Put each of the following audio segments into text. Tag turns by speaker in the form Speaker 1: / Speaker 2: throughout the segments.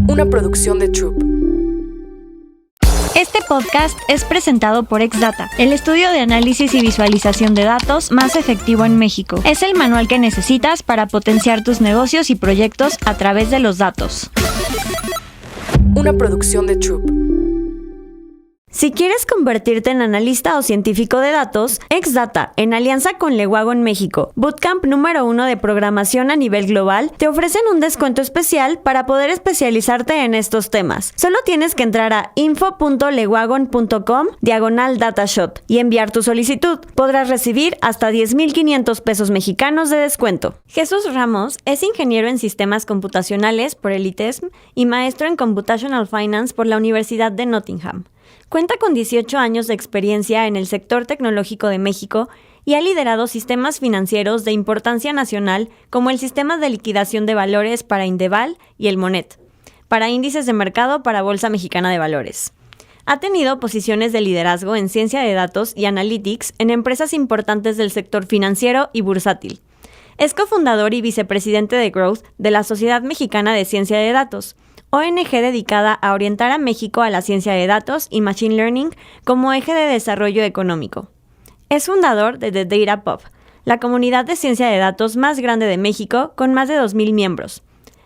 Speaker 1: Una producción de Troop.
Speaker 2: Este podcast es presentado por Exdata, el estudio de análisis y visualización de datos más efectivo en México. Es el manual que necesitas para potenciar tus negocios y proyectos a través de los datos.
Speaker 1: Una producción de Troop.
Speaker 2: Si quieres convertirte en analista o científico de datos, Exdata, en alianza con Lewagon México, Bootcamp número 1 de programación a nivel global, te ofrecen un descuento especial para poder especializarte en estos temas. Solo tienes que entrar a info.lewagon.com/datashot y enviar tu solicitud. Podrás recibir hasta 10,500 pesos mexicanos de descuento. Jesús Ramos es ingeniero en sistemas computacionales por el ITESM y maestro en Computational Finance por la Universidad de Nottingham. Cuenta con 18 años de experiencia en el sector tecnológico de México y ha liderado sistemas financieros de importancia nacional como el sistema de liquidación de valores para Indeval y el Monet, para índices de mercado para Bolsa Mexicana de Valores. Ha tenido posiciones de liderazgo en ciencia de datos y analytics en empresas importantes del sector financiero y bursátil. Es cofundador y vicepresidente de Growth de la Sociedad Mexicana de Ciencia de Datos, ONG dedicada a orientar a México a la ciencia de datos y machine learning como eje de desarrollo económico. Es fundador de The Data Pub, la comunidad de ciencia de datos más grande de México con más de 2,000 miembros.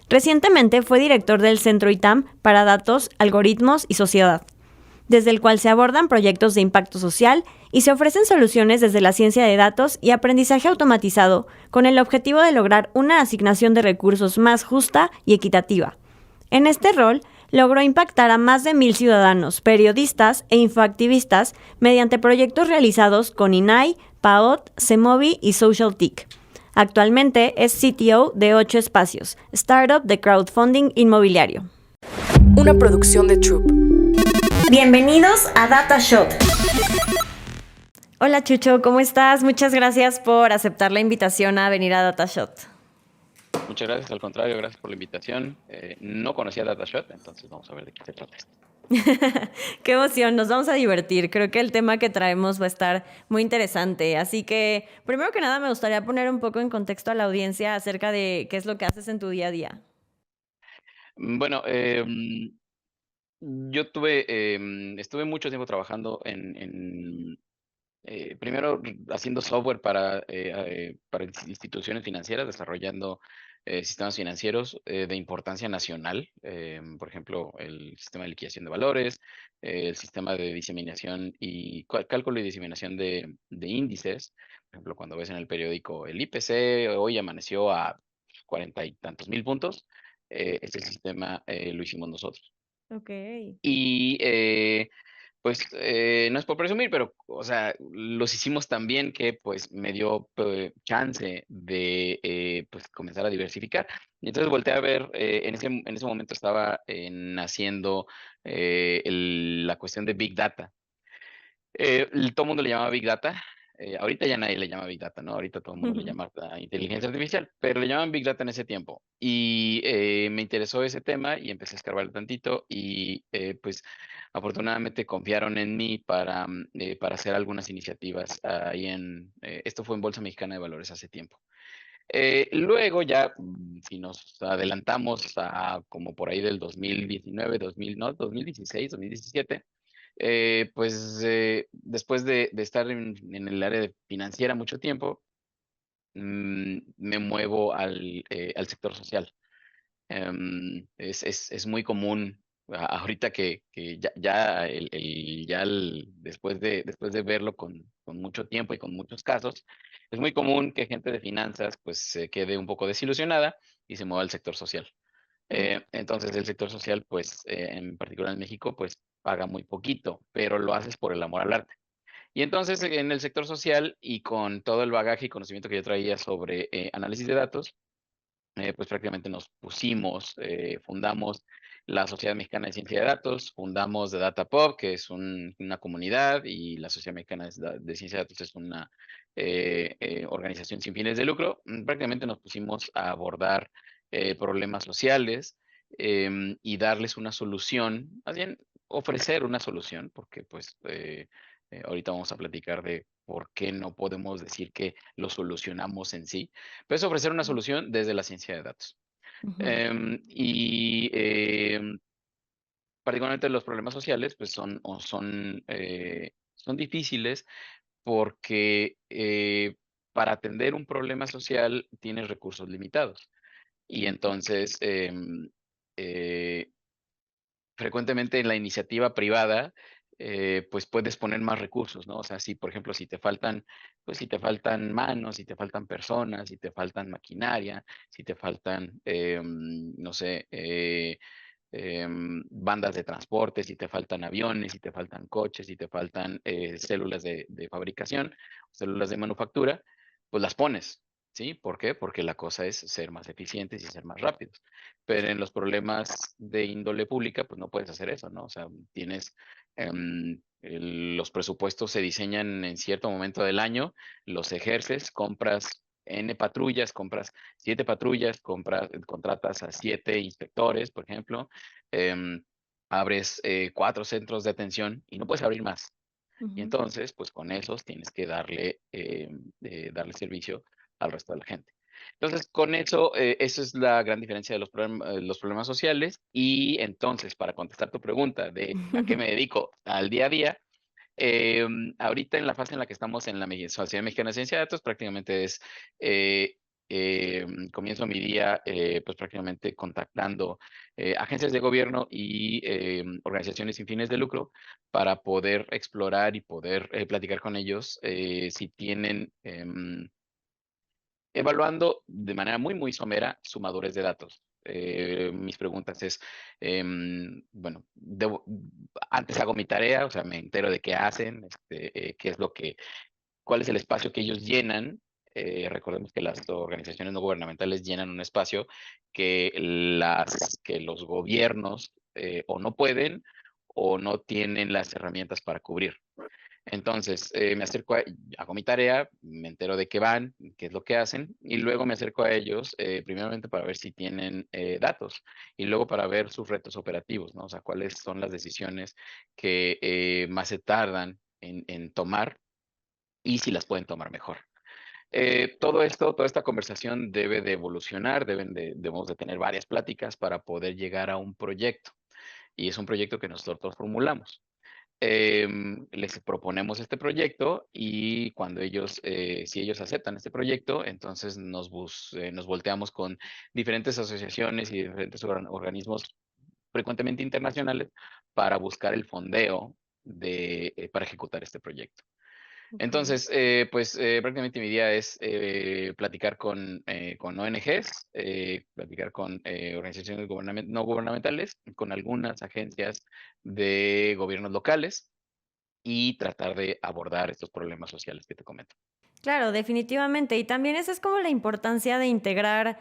Speaker 2: Recientemente fue director del Centro ITAM para Datos, Algoritmos y Sociedad, desde el cual se abordan proyectos de impacto social y se ofrecen soluciones desde la ciencia de datos y aprendizaje automatizado con el objetivo de lograr una asignación de recursos más justa y equitativa. En este rol, logró impactar a más de 1,000 ciudadanos, periodistas e infoactivistas mediante proyectos realizados con INAI, PAOT, CEMOVI y SocialTIC. Actualmente es CTO de 8 Espacios, startup de crowdfunding inmobiliario.
Speaker 1: Una producción de Troop.
Speaker 2: Bienvenidos a DataShot. Hola Chucho, ¿cómo estás? Muchas gracias por aceptar la invitación a venir a DataShot.
Speaker 3: Muchas gracias, al contrario, gracias por la invitación. No conocía DataShot, entonces vamos a ver de qué se trata esto.
Speaker 2: Qué emoción, nos vamos a divertir. Creo que el tema que traemos va a estar muy interesante. Así que, primero que nada, me gustaría poner un poco en contexto a la audiencia acerca de qué es lo que haces en tu día a día.
Speaker 3: Bueno, yo estuve mucho tiempo trabajando primero haciendo software para instituciones financieras, desarrollando sistemas financieros de importancia nacional, por ejemplo, el sistema de liquidación de valores, el sistema de diseminación y cálculo y diseminación de índices. Por ejemplo, cuando ves en el periódico el IPC hoy amaneció a 40 y tantos mil puntos, este sistema lo hicimos nosotros.
Speaker 2: Ok.
Speaker 3: Y pues no es por presumir, pero, o sea, los hicimos tan bien que pues me dio chance de pues comenzar a diversificar. Y entonces volteé a ver, en ese momento estaba naciendo la cuestión de Big Data. Todo el mundo le llamaba Big Data. Ahorita ya nadie le llama Big Data, ¿no? Ahorita todo el mundo le llama inteligencia artificial, pero le llamaban Big Data en ese tiempo. Y me interesó ese tema y empecé a escarbar tantito y pues afortunadamente confiaron en mí para hacer algunas iniciativas ahí esto fue en Bolsa Mexicana de Valores hace tiempo. Luego ya, si nos adelantamos a como por ahí del 2019, 2000, no, 2016, 2017, pues después de estar en el área financiera mucho tiempo, me muevo al sector social. Es muy común ahorita que después de verlo con mucho tiempo y con muchos casos, es muy común que gente de finanzas pues se quede un poco desilusionada y se mueva al sector social. Entonces el sector social, pues en particular en México, pues paga muy poquito, pero lo haces por el amor al arte. Y entonces en el sector social y con todo el bagaje y conocimiento que yo traía sobre análisis de datos, pues prácticamente nos pusimos, fundamos la Sociedad Mexicana de Ciencia de Datos, fundamos The Data Pub, que es una comunidad, y la Sociedad Mexicana de Ciencia de Datos es una organización sin fines de lucro. Prácticamente nos pusimos a abordar problemas sociales y darles una solución, más bien ofrecer una solución, porque pues ahorita vamos a platicar de por qué no podemos decir que lo solucionamos en sí, pero es ofrecer una solución desde la ciencia de datos.
Speaker 2: Ujú.
Speaker 3: Y particularmente los problemas sociales, pues son difíciles porque para atender un problema social tienes recursos limitados. Y entonces, eh, frecuentemente en la iniciativa privada, pues puedes poner más recursos, ¿no? O sea, si por ejemplo, si te faltan, pues si te faltan manos, si te faltan personas, si te faltan maquinaria, si te faltan, no sé, bandas de transporte, si te faltan aviones, si te faltan coches, si te faltan células de fabricación, células de manufactura, pues las pones, ¿sí? ¿Por qué? Porque la cosa es ser más eficientes y ser más rápidos. Pero en los problemas de índole pública, pues no puedes hacer eso, ¿no? O sea, tienes, los presupuestos se diseñan en cierto momento del año, los ejerces, compras N patrullas, compras 7 patrullas, contratas a 7 inspectores, por ejemplo, em, abres 4 centros de atención y no puedes abrir más. Y
Speaker 2: Ujú.
Speaker 3: entonces, pues con esos tienes que darle servicio al resto de la gente. Entonces, con eso, esa es la gran diferencia de los problemas sociales. Y entonces, para contestar tu pregunta de a qué me dedico al día a día, ahorita en la fase en la que estamos en la Sociedad Mexicana de Ciencia de Datos, prácticamente es, eh, comienzo mi día, pues prácticamente contactando agencias de gobierno y organizaciones sin fines de lucro para poder explorar y poder platicar con ellos si tienen, evaluando de manera muy, muy somera sumadores de datos. Mis preguntas es, bueno, antes hago mi tarea, o sea, me entero de qué hacen, qué es lo que, cuál es el espacio que ellos llenan. Recordemos que las organizaciones no gubernamentales llenan un espacio que los gobiernos o no pueden o no tienen las herramientas para cubrir. Entonces, me acerco hago mi tarea, me entero de qué van, qué es lo que hacen, y luego me acerco a ellos, primeramente para ver si tienen datos, y luego para ver sus retos operativos, ¿no? O sea, cuáles son las decisiones que más se tardan en tomar y si las pueden tomar mejor. Todo esto, toda esta conversación debe de evolucionar, debemos de tener varias pláticas para poder llegar a un proyecto, y es un proyecto que nosotros formulamos. Les proponemos este proyecto y cuando ellos, si ellos aceptan este proyecto, entonces nos volteamos con diferentes asociaciones y diferentes organismos frecuentemente internacionales para buscar el fondeo para ejecutar este proyecto.
Speaker 2: Ok.
Speaker 3: Entonces, pues prácticamente mi día es platicar con ONGs, platicar con organizaciones no gubernamentales, con algunas agencias de gobiernos locales y tratar de abordar estos problemas sociales que te comento.
Speaker 2: Claro, definitivamente. Y también esa es como la importancia de integrar,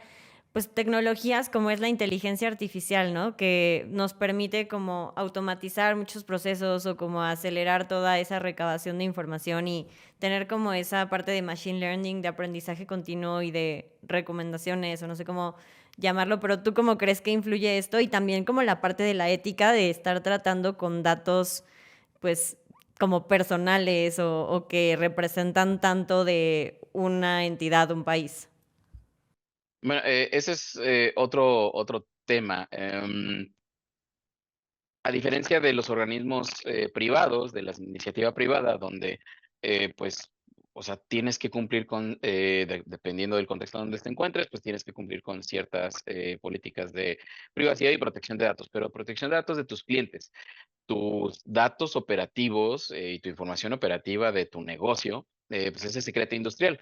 Speaker 2: pues, tecnologías como es la inteligencia artificial, ¿no? Que nos permite como automatizar muchos procesos o como acelerar toda esa recabación de información y tener como esa parte de machine learning, de aprendizaje continuo y de recomendaciones o no sé cómo llamarlo, pero ¿tú cómo crees que influye esto? Y también como la parte de la ética de estar tratando con datos, pues, como personales o que representan tanto de una entidad, un país.
Speaker 3: Bueno, ese es otro tema. A diferencia de los organismos privados, de la iniciativa privada, donde pues, o sea, tienes que cumplir con, dependiendo del contexto donde te encuentres, pues tienes que cumplir con ciertas políticas de privacidad y protección de datos, pero protección de datos de tus clientes. Tus datos operativos y tu información operativa de tu negocio, pues ese es secreto industrial.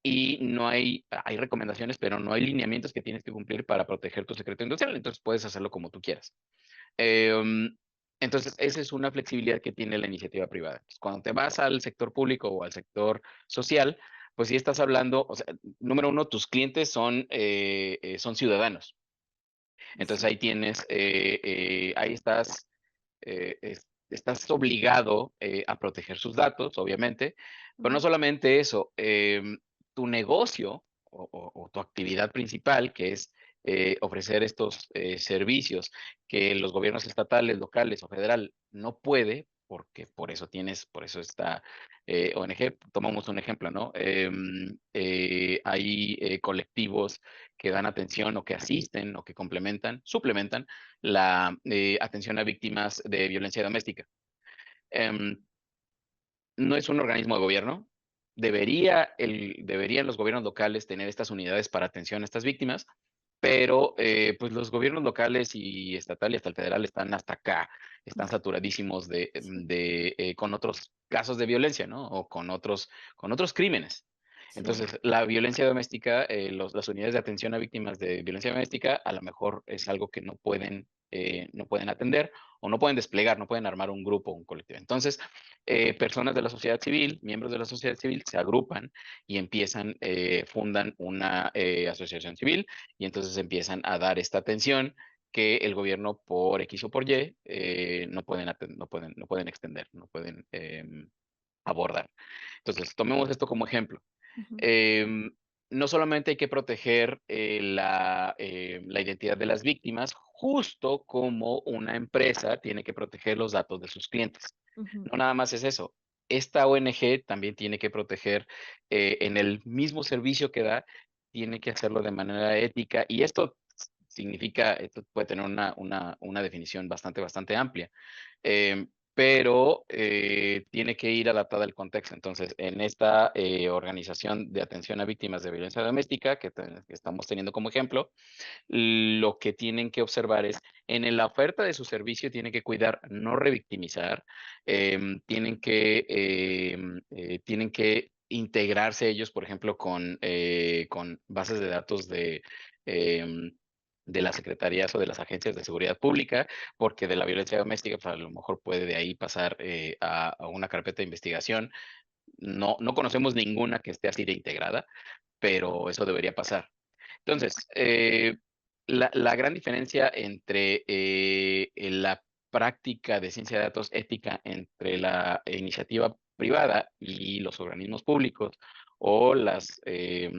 Speaker 3: Y no hay recomendaciones, pero no hay lineamientos que tienes que cumplir para proteger tu secreto industrial. Entonces puedes hacerlo como tú quieras. Em, entonces, esa es una flexibilidad que tiene la iniciativa privada. Entonces, cuando te vas al sector público o al sector social, pues sí estás hablando, o sea, número uno, tus clientes son ciudadanos. Entonces ahí tienes, ahí estás obligado a proteger sus datos, obviamente, pero no
Speaker 2: Ujú.
Speaker 3: solamente eso, tu negocio o tu actividad principal, que es ofrecer estos servicios que los gobiernos estatales, locales o federal no puede, porque por eso está ONG. Tomamos un ejemplo, ¿no? Hay colectivos que dan atención o que asisten o que suplementan la atención a víctimas de violencia doméstica. Em, no es un organismo de gobierno. Deberían los gobiernos locales tener estas unidades para atención a estas víctimas, pero pues los gobiernos locales y estatal y hasta el federal están hasta acá, están saturadísimos con otros casos de violencia, ¿no? O con otros crímenes.
Speaker 2: Sí.
Speaker 3: Entonces, la violencia doméstica, las unidades de atención a víctimas de violencia doméstica, a lo mejor es algo que no pueden atender o no pueden desplegar, no pueden armar un grupo, un colectivo. Entonces, personas de la sociedad civil, miembros de la sociedad civil, se agrupan y fundan una asociación civil y entonces empiezan a dar esta atención que el gobierno por X o por Y no pueden extender, no pueden abordar. Entonces, tomemos esto como ejemplo.
Speaker 2: Ujú,
Speaker 3: Em, no solamente hay que proteger la identidad de las víctimas, justo como una empresa tiene que proteger los datos de sus clientes.
Speaker 2: ujú.
Speaker 3: No nada más es eso. Esta ONG también tiene que proteger en el mismo servicio que da, tiene que hacerlo de manera ética y esto puede tener una definición bastante, bastante amplia. Pero tiene que ir adaptada al contexto. Entonces, en esta organización de atención a víctimas de violencia doméstica que estamos teniendo como ejemplo, lo que tienen que observar es, la oferta de su servicio tienen que cuidar, no revictimizar, tienen que integrarse ellos, por ejemplo, con bases de datos em, de las secretarías o de las agencias de seguridad pública, porque de la violencia doméstica, pues, a lo mejor puede de ahí pasar a una carpeta de investigación. No conocemos ninguna que esté así de integrada, pero eso debería pasar. Entonces, la gran diferencia entre la práctica de ciencia de datos ética entre la iniciativa privada y los organismos públicos o las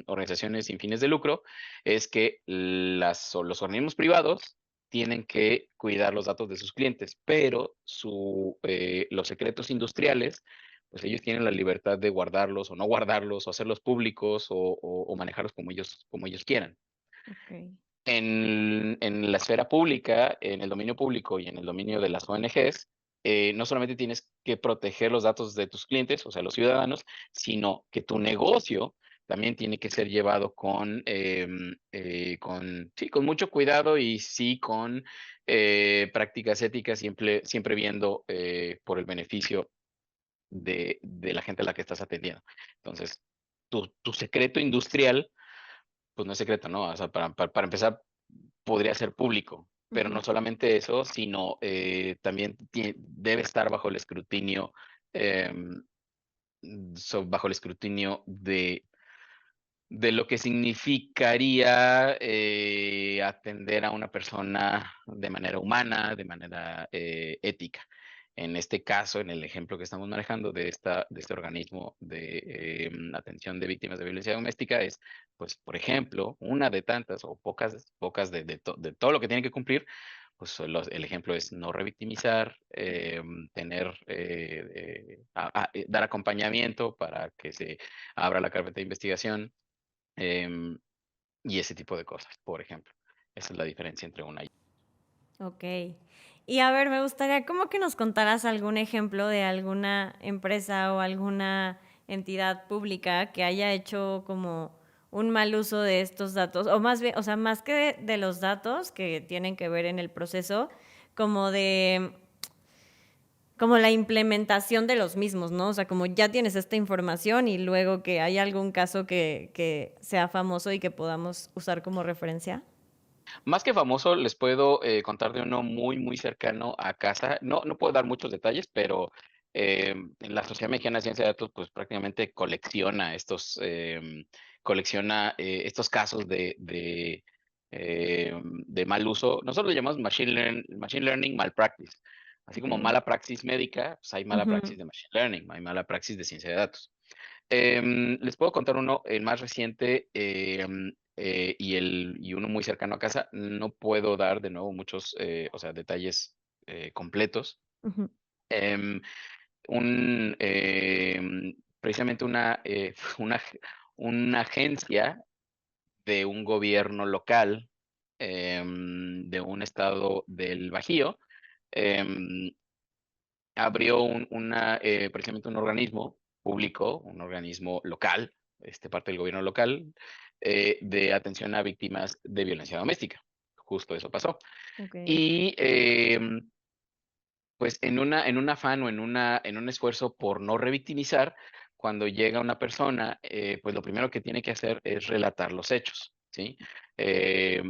Speaker 3: organizaciones sin fines de lucro es que los organismos privados tienen que cuidar los datos de sus clientes, pero los secretos industriales, pues ellos tienen la libertad de guardarlos o no guardarlos, o hacerlos públicos o manejarlos como ellos quieran.
Speaker 2: Ok.
Speaker 3: En la esfera pública, en el dominio público y en el dominio de las ONGs, no solamente tienes que proteger los datos de tus clientes, o sea, los ciudadanos, sino que tu negocio también tiene que ser llevado con mucho cuidado y sí con prácticas éticas, siempre viendo por el beneficio de la gente a la que estás atendiendo. Entonces, tu secreto industrial, pues no es secreto, ¿no? O sea, para empezar, podría ser público, pero
Speaker 2: Ujú.
Speaker 3: no solamente eso, sino también debe estar bajo el escrutinio, em, bajo el escrutinio de lo que significaría atender a una persona de manera humana, de manera ética. En este caso, en el ejemplo que estamos manejando de este organismo de atención de víctimas de violencia doméstica, pues, por ejemplo, una de tantas o pocas de todo lo que tienen que cumplir, pues el ejemplo es no revictimizar, dar acompañamiento para que se abra la carpeta de investigación, em, y ese tipo de cosas, por ejemplo. Esa es la diferencia entre una y
Speaker 2: Ok. Y a ver, me gustaría como que nos contaras algún ejemplo de alguna empresa o alguna entidad pública que haya hecho como un mal uso de estos datos, o más bien, o sea, más que de los datos que tienen que ver en el proceso, como de, como la implementación de los mismos, ¿no? O sea, como ya tienes esta información y luego que hay algún caso que sea famoso y que podamos usar como referencia.
Speaker 3: Más que famoso, les puedo contar de uno muy, muy cercano a casa. No puedo dar muchos detalles, pero en la Sociedad Mexicana de Ciencia de Datos, pues prácticamente colecciona estos casos de mal uso. Nosotros lo llamamos machine learning malpractice. Así como
Speaker 2: Ok.
Speaker 3: mala praxis médica, pues hay mala
Speaker 2: Ujú,
Speaker 3: praxis de machine learning, hay mala praxis de ciencia de datos. Les puedo contar uno, el más reciente, y uno muy cercano a casa. No puedo dar de nuevo muchos, o sea, detalles completos,
Speaker 2: ujú.
Speaker 3: em, un, precisamente una, una agencia de un gobierno local, de un estado del Bajío, em, abrió precisamente un organismo público, un organismo local, parte del gobierno local, de atención a víctimas de violencia doméstica. Justo eso pasó.
Speaker 2: Ok.
Speaker 3: Y pues en un afán o en un esfuerzo por no revictimizar, cuando llega una persona, pues lo primero que tiene que hacer es relatar los hechos, ¿sí? Eh,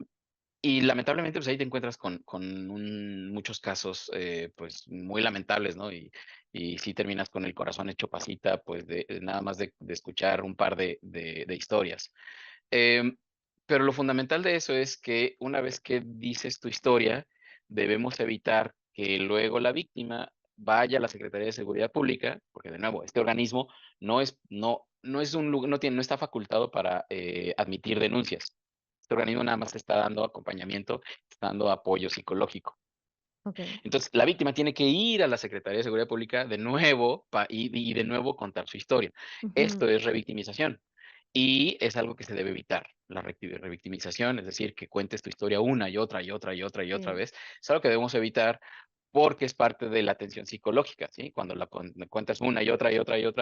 Speaker 3: y lamentablemente, pues ahí te encuentras con muchos casos, pues muy lamentables, ¿no? Y sí terminas con el corazón hecho pasita, pues nada más de escuchar un par de historias. Em, pero lo fundamental de eso es que una vez que dices tu historia, debemos evitar que luego la víctima vaya a la Secretaría de Seguridad Pública, porque de nuevo, este organismo no es un lugar, no está facultado para admitir denuncias. Este organismo nada más está dando acompañamiento, está dando apoyo psicológico.
Speaker 2: Ok.
Speaker 3: Entonces, la víctima tiene que ir a la Secretaría de Seguridad Pública de nuevo y de nuevo contar su historia.
Speaker 2: Ujú.
Speaker 3: Esto es revictimización y es algo que se debe evitar, la revictimización, es decir, que cuentes tu historia una y otra y otra y otra y otra
Speaker 2: Sí.
Speaker 3: vez. Es algo que debemos evitar porque es parte de la atención psicológica, ¿sí? Cuando cuentas una y otra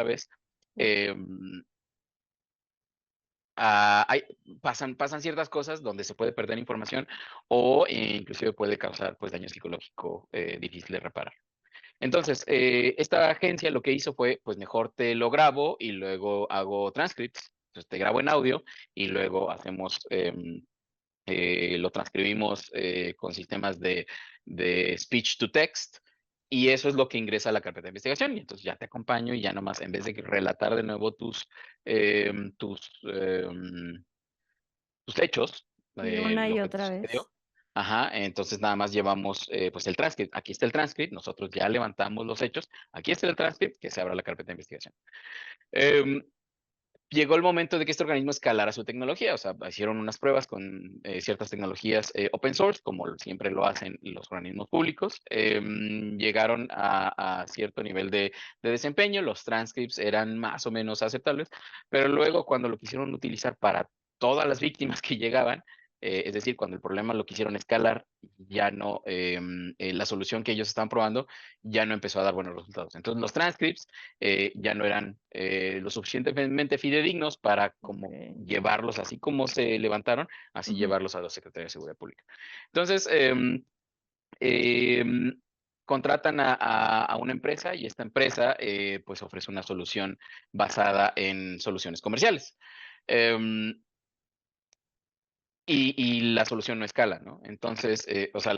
Speaker 3: vez,
Speaker 2: Sí.
Speaker 3: em, pasan ciertas cosas donde se puede perder información o inclusive puede causar pues daño psicológico difícil de reparar. Entonces, esta agencia lo que hizo fue, pues mejor te lo grabo y luego hago transcripts. Entonces te grabo en audio y luego lo transcribimos con sistemas de speech to text y eso es lo que ingresa a la carpeta de investigación. Y entonces ya te acompaño y ya nomás, en vez de relatar de nuevo em, tus, em, tus hechos,
Speaker 2: Y una y
Speaker 3: lo que te
Speaker 2: otra vez.
Speaker 3: sucedió. Ajá, entonces nada más llevamos pues el transcript. Aquí está el transcript, nosotros ya levantamos los hechos. Aquí está el transcript, que se abra la carpeta de investigación. Em, Llegó el momento de que este organismo escalara su tecnología, o sea, hicieron unas pruebas con ciertas tecnologías open source, como siempre lo hacen los organismos públicos. Llegaron a cierto nivel de desempeño, los transcripts eran más o menos aceptables, pero luego cuando lo quisieron utilizar para todas las víctimas que llegaban, es decir, cuando el problema lo quisieron escalar, ya no, la solución que ellos estaban probando ya no empezó a dar buenos resultados. Entonces los transcripts ya no eran lo suficientemente fidedignos para como
Speaker 2: Ok.
Speaker 3: llevarlos así como se levantaron, así
Speaker 2: Ujú.
Speaker 3: llevarlos a la Secretaría de Seguridad Pública. Entonces, em, contratan a una empresa y esta empresa pues ofrece una solución basada en soluciones comerciales. Em, y la solución no escala, ¿no? Entonces, o sea,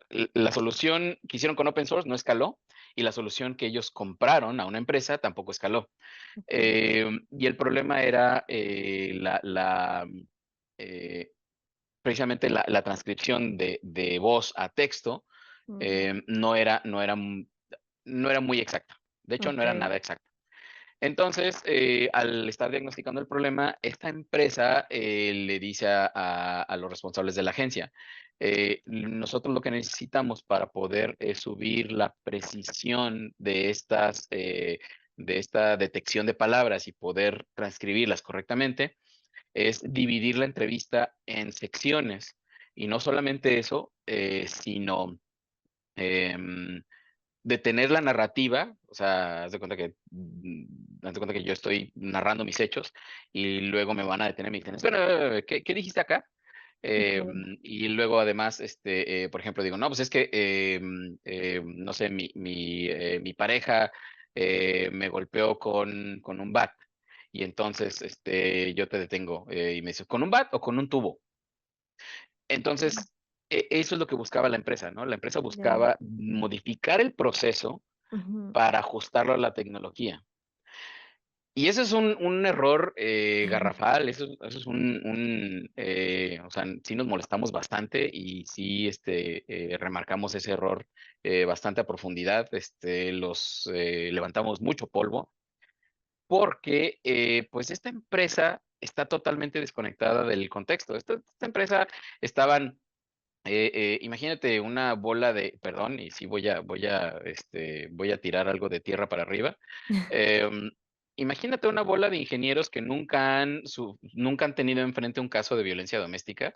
Speaker 3: la solución que hicieron con open source no escaló y la solución que ellos compraron a una empresa tampoco escaló.
Speaker 2: Ok.
Speaker 3: Y el problema era eh, precisamente la transcripción de voz a texto
Speaker 2: Mm.
Speaker 3: no era muy exacta. De hecho, no era
Speaker 2: Ok.
Speaker 3: nada exacta. Entonces, al estar diagnosticando el problema, esta empresa le dice a los responsables de la agencia, nosotros lo que necesitamos para poder subir la precisión de esta detección de palabras y poder transcribirlas correctamente, es dividir la entrevista en secciones. Y no solamente eso, sino em, detener la narrativa, o sea, haz de cuenta que yo estoy narrando mis hechos y luego me van a detener y me dicen, espera, ¿qué dijiste acá?
Speaker 2: Ok.
Speaker 3: Y luego además, por ejemplo, digo, no, pues es que, no sé, mi pareja me golpeó con un bat y entonces yo te detengo y me dices, ¿con un bat o con un tubo?
Speaker 2: Ok.
Speaker 3: Entonces, eso es lo que buscaba la empresa, ¿no? La empresa
Speaker 2: Ya.
Speaker 3: buscaba modificar el proceso
Speaker 2: Ujú.
Speaker 3: para ajustarlo a la tecnología. Y eso es un error garrafal, eso es o sea, sí nos molestamos bastante y sí remarcamos ese error bastante a profundidad, levantamos mucho polvo, porque pues esta empresa está totalmente desconectada del contexto. Esta empresa estaban Imagínate una bola de, perdón, y sí voy a tirar algo de tierra para arriba. Em, Imagínate una bola de ingenieros que nunca han tenido enfrente un caso de violencia doméstica,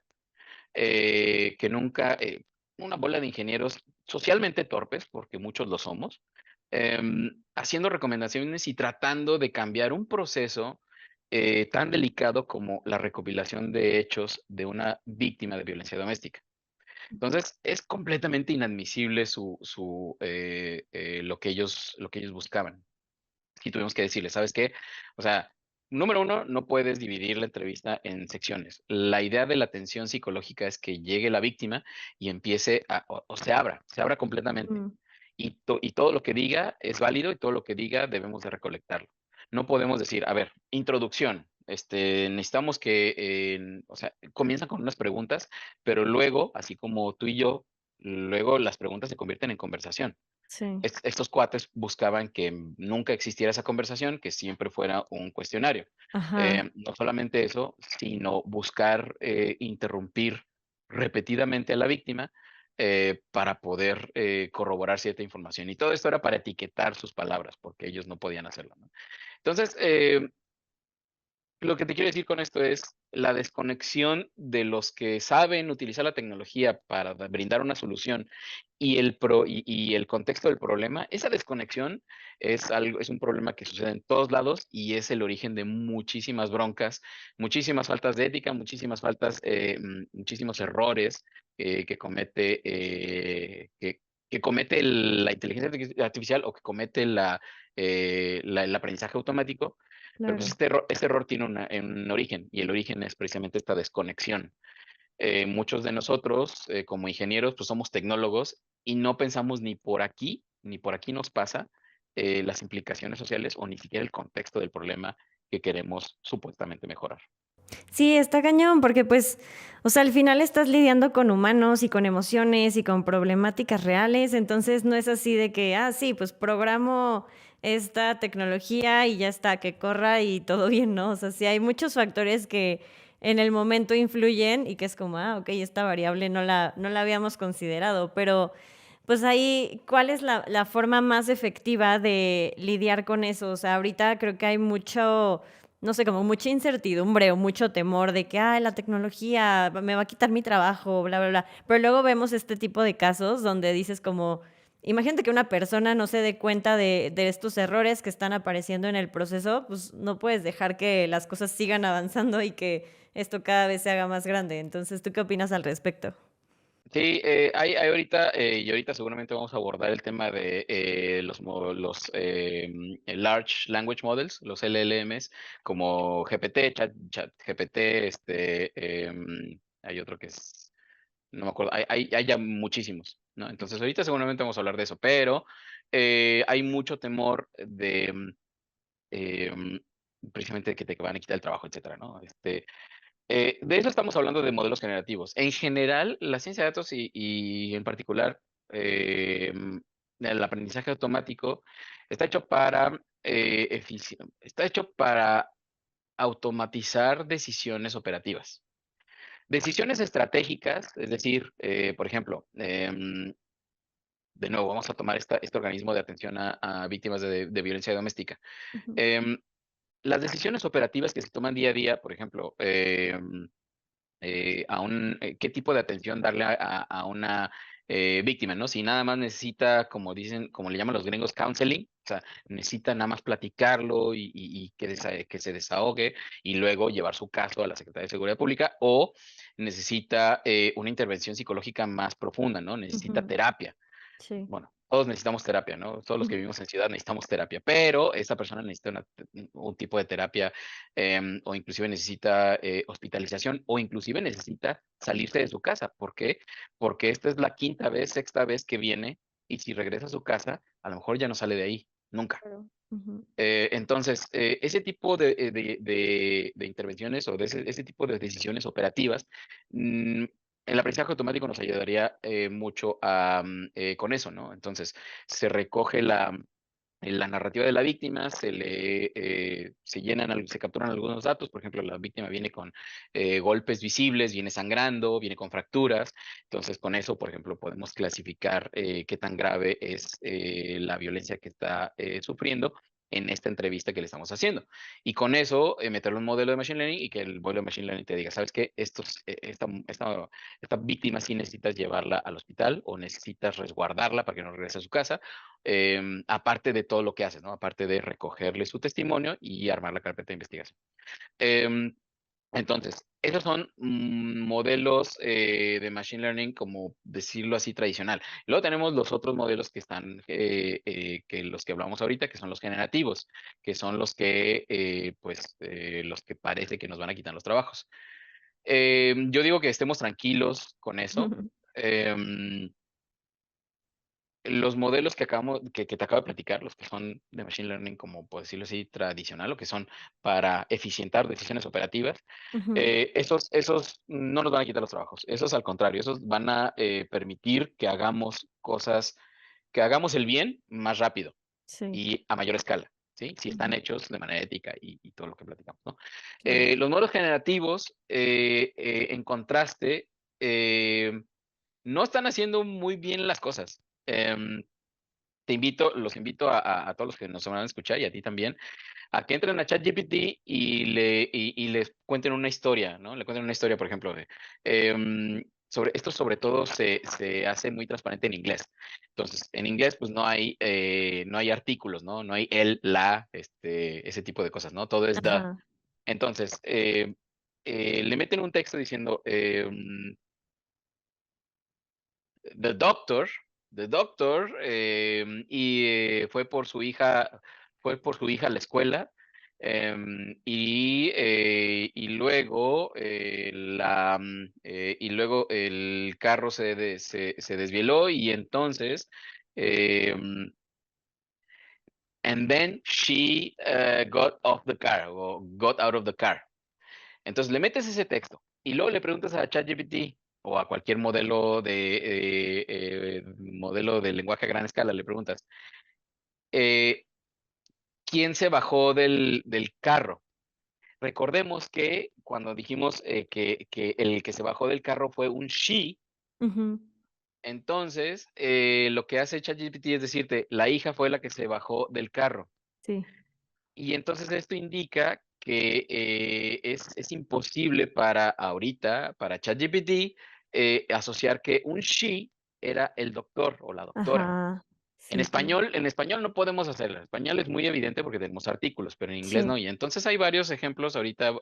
Speaker 3: que nunca, una bola de ingenieros socialmente torpes, porque muchos lo somos, haciendo recomendaciones y tratando de cambiar un proceso tan delicado como la recopilación de hechos de una víctima de violencia doméstica. Entonces, es completamente inadmisible lo que ellos buscaban. Y tuvimos que decirle, ¿sabes qué? O sea, número uno, no puedes dividir la entrevista en secciones. La idea de la atención psicológica es que llegue la víctima y empiece o se abra completamente.
Speaker 2: Mm,
Speaker 3: Y todo lo que diga es válido y todo lo que diga debemos de recolectarlo. No podemos decir, a ver, introducción, necesitamos o sea, comienzan con unas preguntas, pero luego, así como tú y yo, luego las preguntas se convierten en conversación.
Speaker 2: sí.
Speaker 3: Estos cuates buscaban que nunca existiera esa conversación, que siempre fuera un cuestionario.
Speaker 2: Ajá,
Speaker 3: No solamente eso, sino buscar interrumpir repetidamente a la víctima para poder corroborar cierta información. Y todo esto era para etiquetar sus palabras, porque ellos no podían hacerlo, ¿no? Entonces, lo que te quiero decir con esto es la desconexión de los que saben utilizar la tecnología para brindar una solución y el contexto del problema. Esa desconexión es un problema que sucede en todos lados y es el origen de muchísimas broncas, muchísimas faltas de ética, muchísimos errores que comete, que comete la inteligencia artificial o que comete el aprendizaje automático, pero pues
Speaker 2: claro.
Speaker 3: este error tiene un origen y el origen es precisamente esta desconexión. Muchos de nosotros, como ingenieros, pues somos tecnólogos y no pensamos ni por aquí nos pasa las implicaciones sociales o ni siquiera el contexto del problema que queremos supuestamente mejorar.
Speaker 2: Sí, está cañón, porque pues, o sea, al final estás lidiando con humanos y con emociones y con problemáticas reales, entonces no es así de que, ah, sí, pues programo esta tecnología y ya está, que corra y todo bien, ¿no? O sea, sí hay muchos factores que en el momento influyen y que es como, ah, ok, esta variable no la habíamos considerado, pero pues ahí, ¿cuál es la forma más efectiva de lidiar con eso? O sea, ahorita creo que hay mucho, no sé, como mucha incertidumbre o mucho temor de que, ay, la tecnología me va a quitar mi trabajo, bla, bla, bla. Pero luego vemos este tipo de casos donde dices como, imagínate que una persona no se dé cuenta de estos errores que están apareciendo en el proceso, pues no puedes dejar que las cosas sigan avanzando y que esto cada vez se haga más grande. Entonces, ¿tú qué opinas al respecto?
Speaker 3: Sí, hay ahorita, y ahorita seguramente vamos a abordar el tema de Large Language Models, los LLMs, como GPT, Chat GPT, hay otro que es, no me acuerdo, hay ya muchísimos, ¿no? Entonces ahorita seguramente vamos a hablar de eso, pero hay mucho temor em, precisamente de que te van a quitar el trabajo, etcétera, ¿no? De eso estamos hablando de modelos generativos. En general, la ciencia de datos y en particular el aprendizaje automático está hecho está hecho para automatizar decisiones operativas. Decisiones estratégicas, es decir, por ejemplo, de nuevo, vamos a tomar este organismo de atención a víctimas de violencia doméstica.
Speaker 2: Ujú,
Speaker 3: Em, las decisiones operativas que se toman día a día, por ejemplo, qué tipo de atención darle a una víctima, ¿no? Si nada más necesita, como dicen, como le llaman los gringos, counseling, o sea, necesita nada más platicarlo y que se desahogue y luego llevar su caso a la Secretaría de Seguridad Pública, o necesita una intervención psicológica más profunda, ¿no? Necesita
Speaker 2: ujú,
Speaker 3: terapia.
Speaker 2: sí.
Speaker 3: Bueno, todos necesitamos terapia, ¿no? Todos los que vivimos en ciudad necesitamos terapia, pero esta persona necesita un tipo de terapia o inclusive necesita hospitalización o inclusive necesita salirse de su casa. ¿Por qué? Porque esta es la quinta vez, sexta vez que viene y si regresa a su casa, a lo mejor ya no sale de ahí, nunca.
Speaker 2: Claro. Ujú.
Speaker 3: Entonces, ese tipo de intervenciones o ese tipo de decisiones operativas, el aprendizaje automático nos ayudaría mucho con eso, ¿no? Entonces, se recoge en la narrativa de la víctima, se capturan algunos datos. Por ejemplo, la víctima viene con golpes visibles, viene sangrando, viene con fracturas. Entonces, con eso, por ejemplo, podemos clasificar qué tan grave es la violencia que está sufriendo en esta entrevista que le estamos haciendo. Y con eso, meterle un modelo de Machine Learning y que el modelo de Machine Learning te diga, ¿sabes qué? Esta víctima sí necesitas llevarla al hospital o necesitas resguardarla para que no regrese a su casa, aparte de todo lo que haces, ¿no? Aparte de recogerle su testimonio y armar la carpeta de investigación. Em, entonces, esos son modelos de Machine Learning, como decirlo así, tradicional. Luego tenemos los otros modelos que están, que los que hablamos ahorita, que son los generativos, que son los que, los que parece que nos van a quitar los trabajos. Yo digo que estemos tranquilos con eso. Em, los modelos que te acabo de platicar, los que son de Machine Learning, como por decirlo así, tradicional, o que son para eficientar decisiones operativas, esos no nos van a quitar los trabajos. Esos, al contrario, esos van a permitir que hagamos cosas, que hagamos el bien más rápido
Speaker 2: Sí,
Speaker 3: y a mayor escala, ¿sí? Si están
Speaker 2: ujú,
Speaker 3: hechos de manera ética y todo lo que platicamos, ¿no?
Speaker 2: claro.
Speaker 3: Los modelos generativos, en contraste, no están haciendo muy bien las cosas. Los invito a todos los que nos van a escuchar y a ti también, a que entren a ChatGPT y les cuenten una historia, ¿no? Le cuenten una historia, por ejemplo, sobre todo se hace muy transparente en inglés. Entonces, en inglés, pues no hay artículos, ¿no? No hay el, la, ese tipo de cosas, ¿no? Todo es the.
Speaker 2: Ajá.
Speaker 3: Entonces, le meten un texto diciendo, The Doctor, The Doctor, fue por su hija a la escuela, y luego el carro se desvieló y entonces, em, and then she got off the car o got out of the car. Entonces le metes ese texto y luego le preguntas a ChatGPT o a cualquier modelo de lenguaje a gran escala, le preguntas, eh, ¿quién se bajó del carro? Recordemos que cuando dijimos que el que se bajó del carro fue un she,
Speaker 2: Ujú,
Speaker 3: entonces lo que hace ChatGPT es decirte, la hija fue la que se bajó del carro.
Speaker 2: sí.
Speaker 3: Y entonces esto indica que es imposible para ahorita, para ChatGPT, asociar que un she era el doctor o la doctora.
Speaker 2: Ajá. Sí, claro.
Speaker 3: En español no podemos hacerlo. En español es muy evidente porque tenemos artículos, pero en inglés
Speaker 2: Sí.
Speaker 3: no. Y entonces hay varios ejemplos ahorita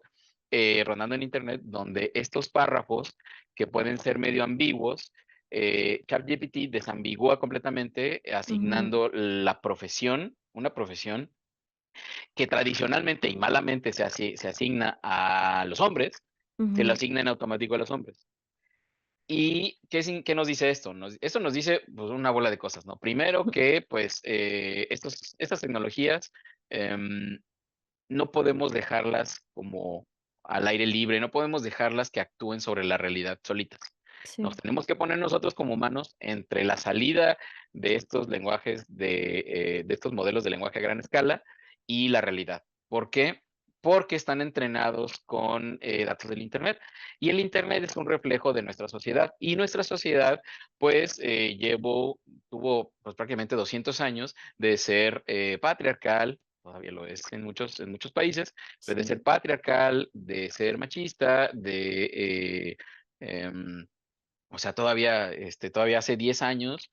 Speaker 3: rondando en internet donde estos párrafos que pueden ser medio ambiguos, ChatGPT desambigúa completamente,
Speaker 2: Ujú,
Speaker 3: asignando una profesión que tradicionalmente y malamente se asigna a los hombres, se lo
Speaker 2: ujú,
Speaker 3: asigna en automático a los hombres. ¿Y qué nos dice esto? Esto nos dice pues, una bola de cosas, ¿no? Primero que pues estas tecnologías em, no podemos dejarlas como al aire libre, no podemos dejarlas que actúen sobre la realidad solitas. Nos
Speaker 2: sí.
Speaker 3: tenemos que poner nosotros como humanos entre la salida de estos lenguajes, de estos modelos de lenguaje a gran escala y la realidad. ¿Por qué? Porque están entrenados con datos del Internet. Y el Internet es un reflejo de nuestra sociedad. Y nuestra sociedad, pues, tuvo pues, prácticamente 200 años de ser patriarcal, todavía lo es en muchos países, pero de
Speaker 2: Sí.
Speaker 3: ser patriarcal, de ser machista, em, o sea, todavía hace 10 años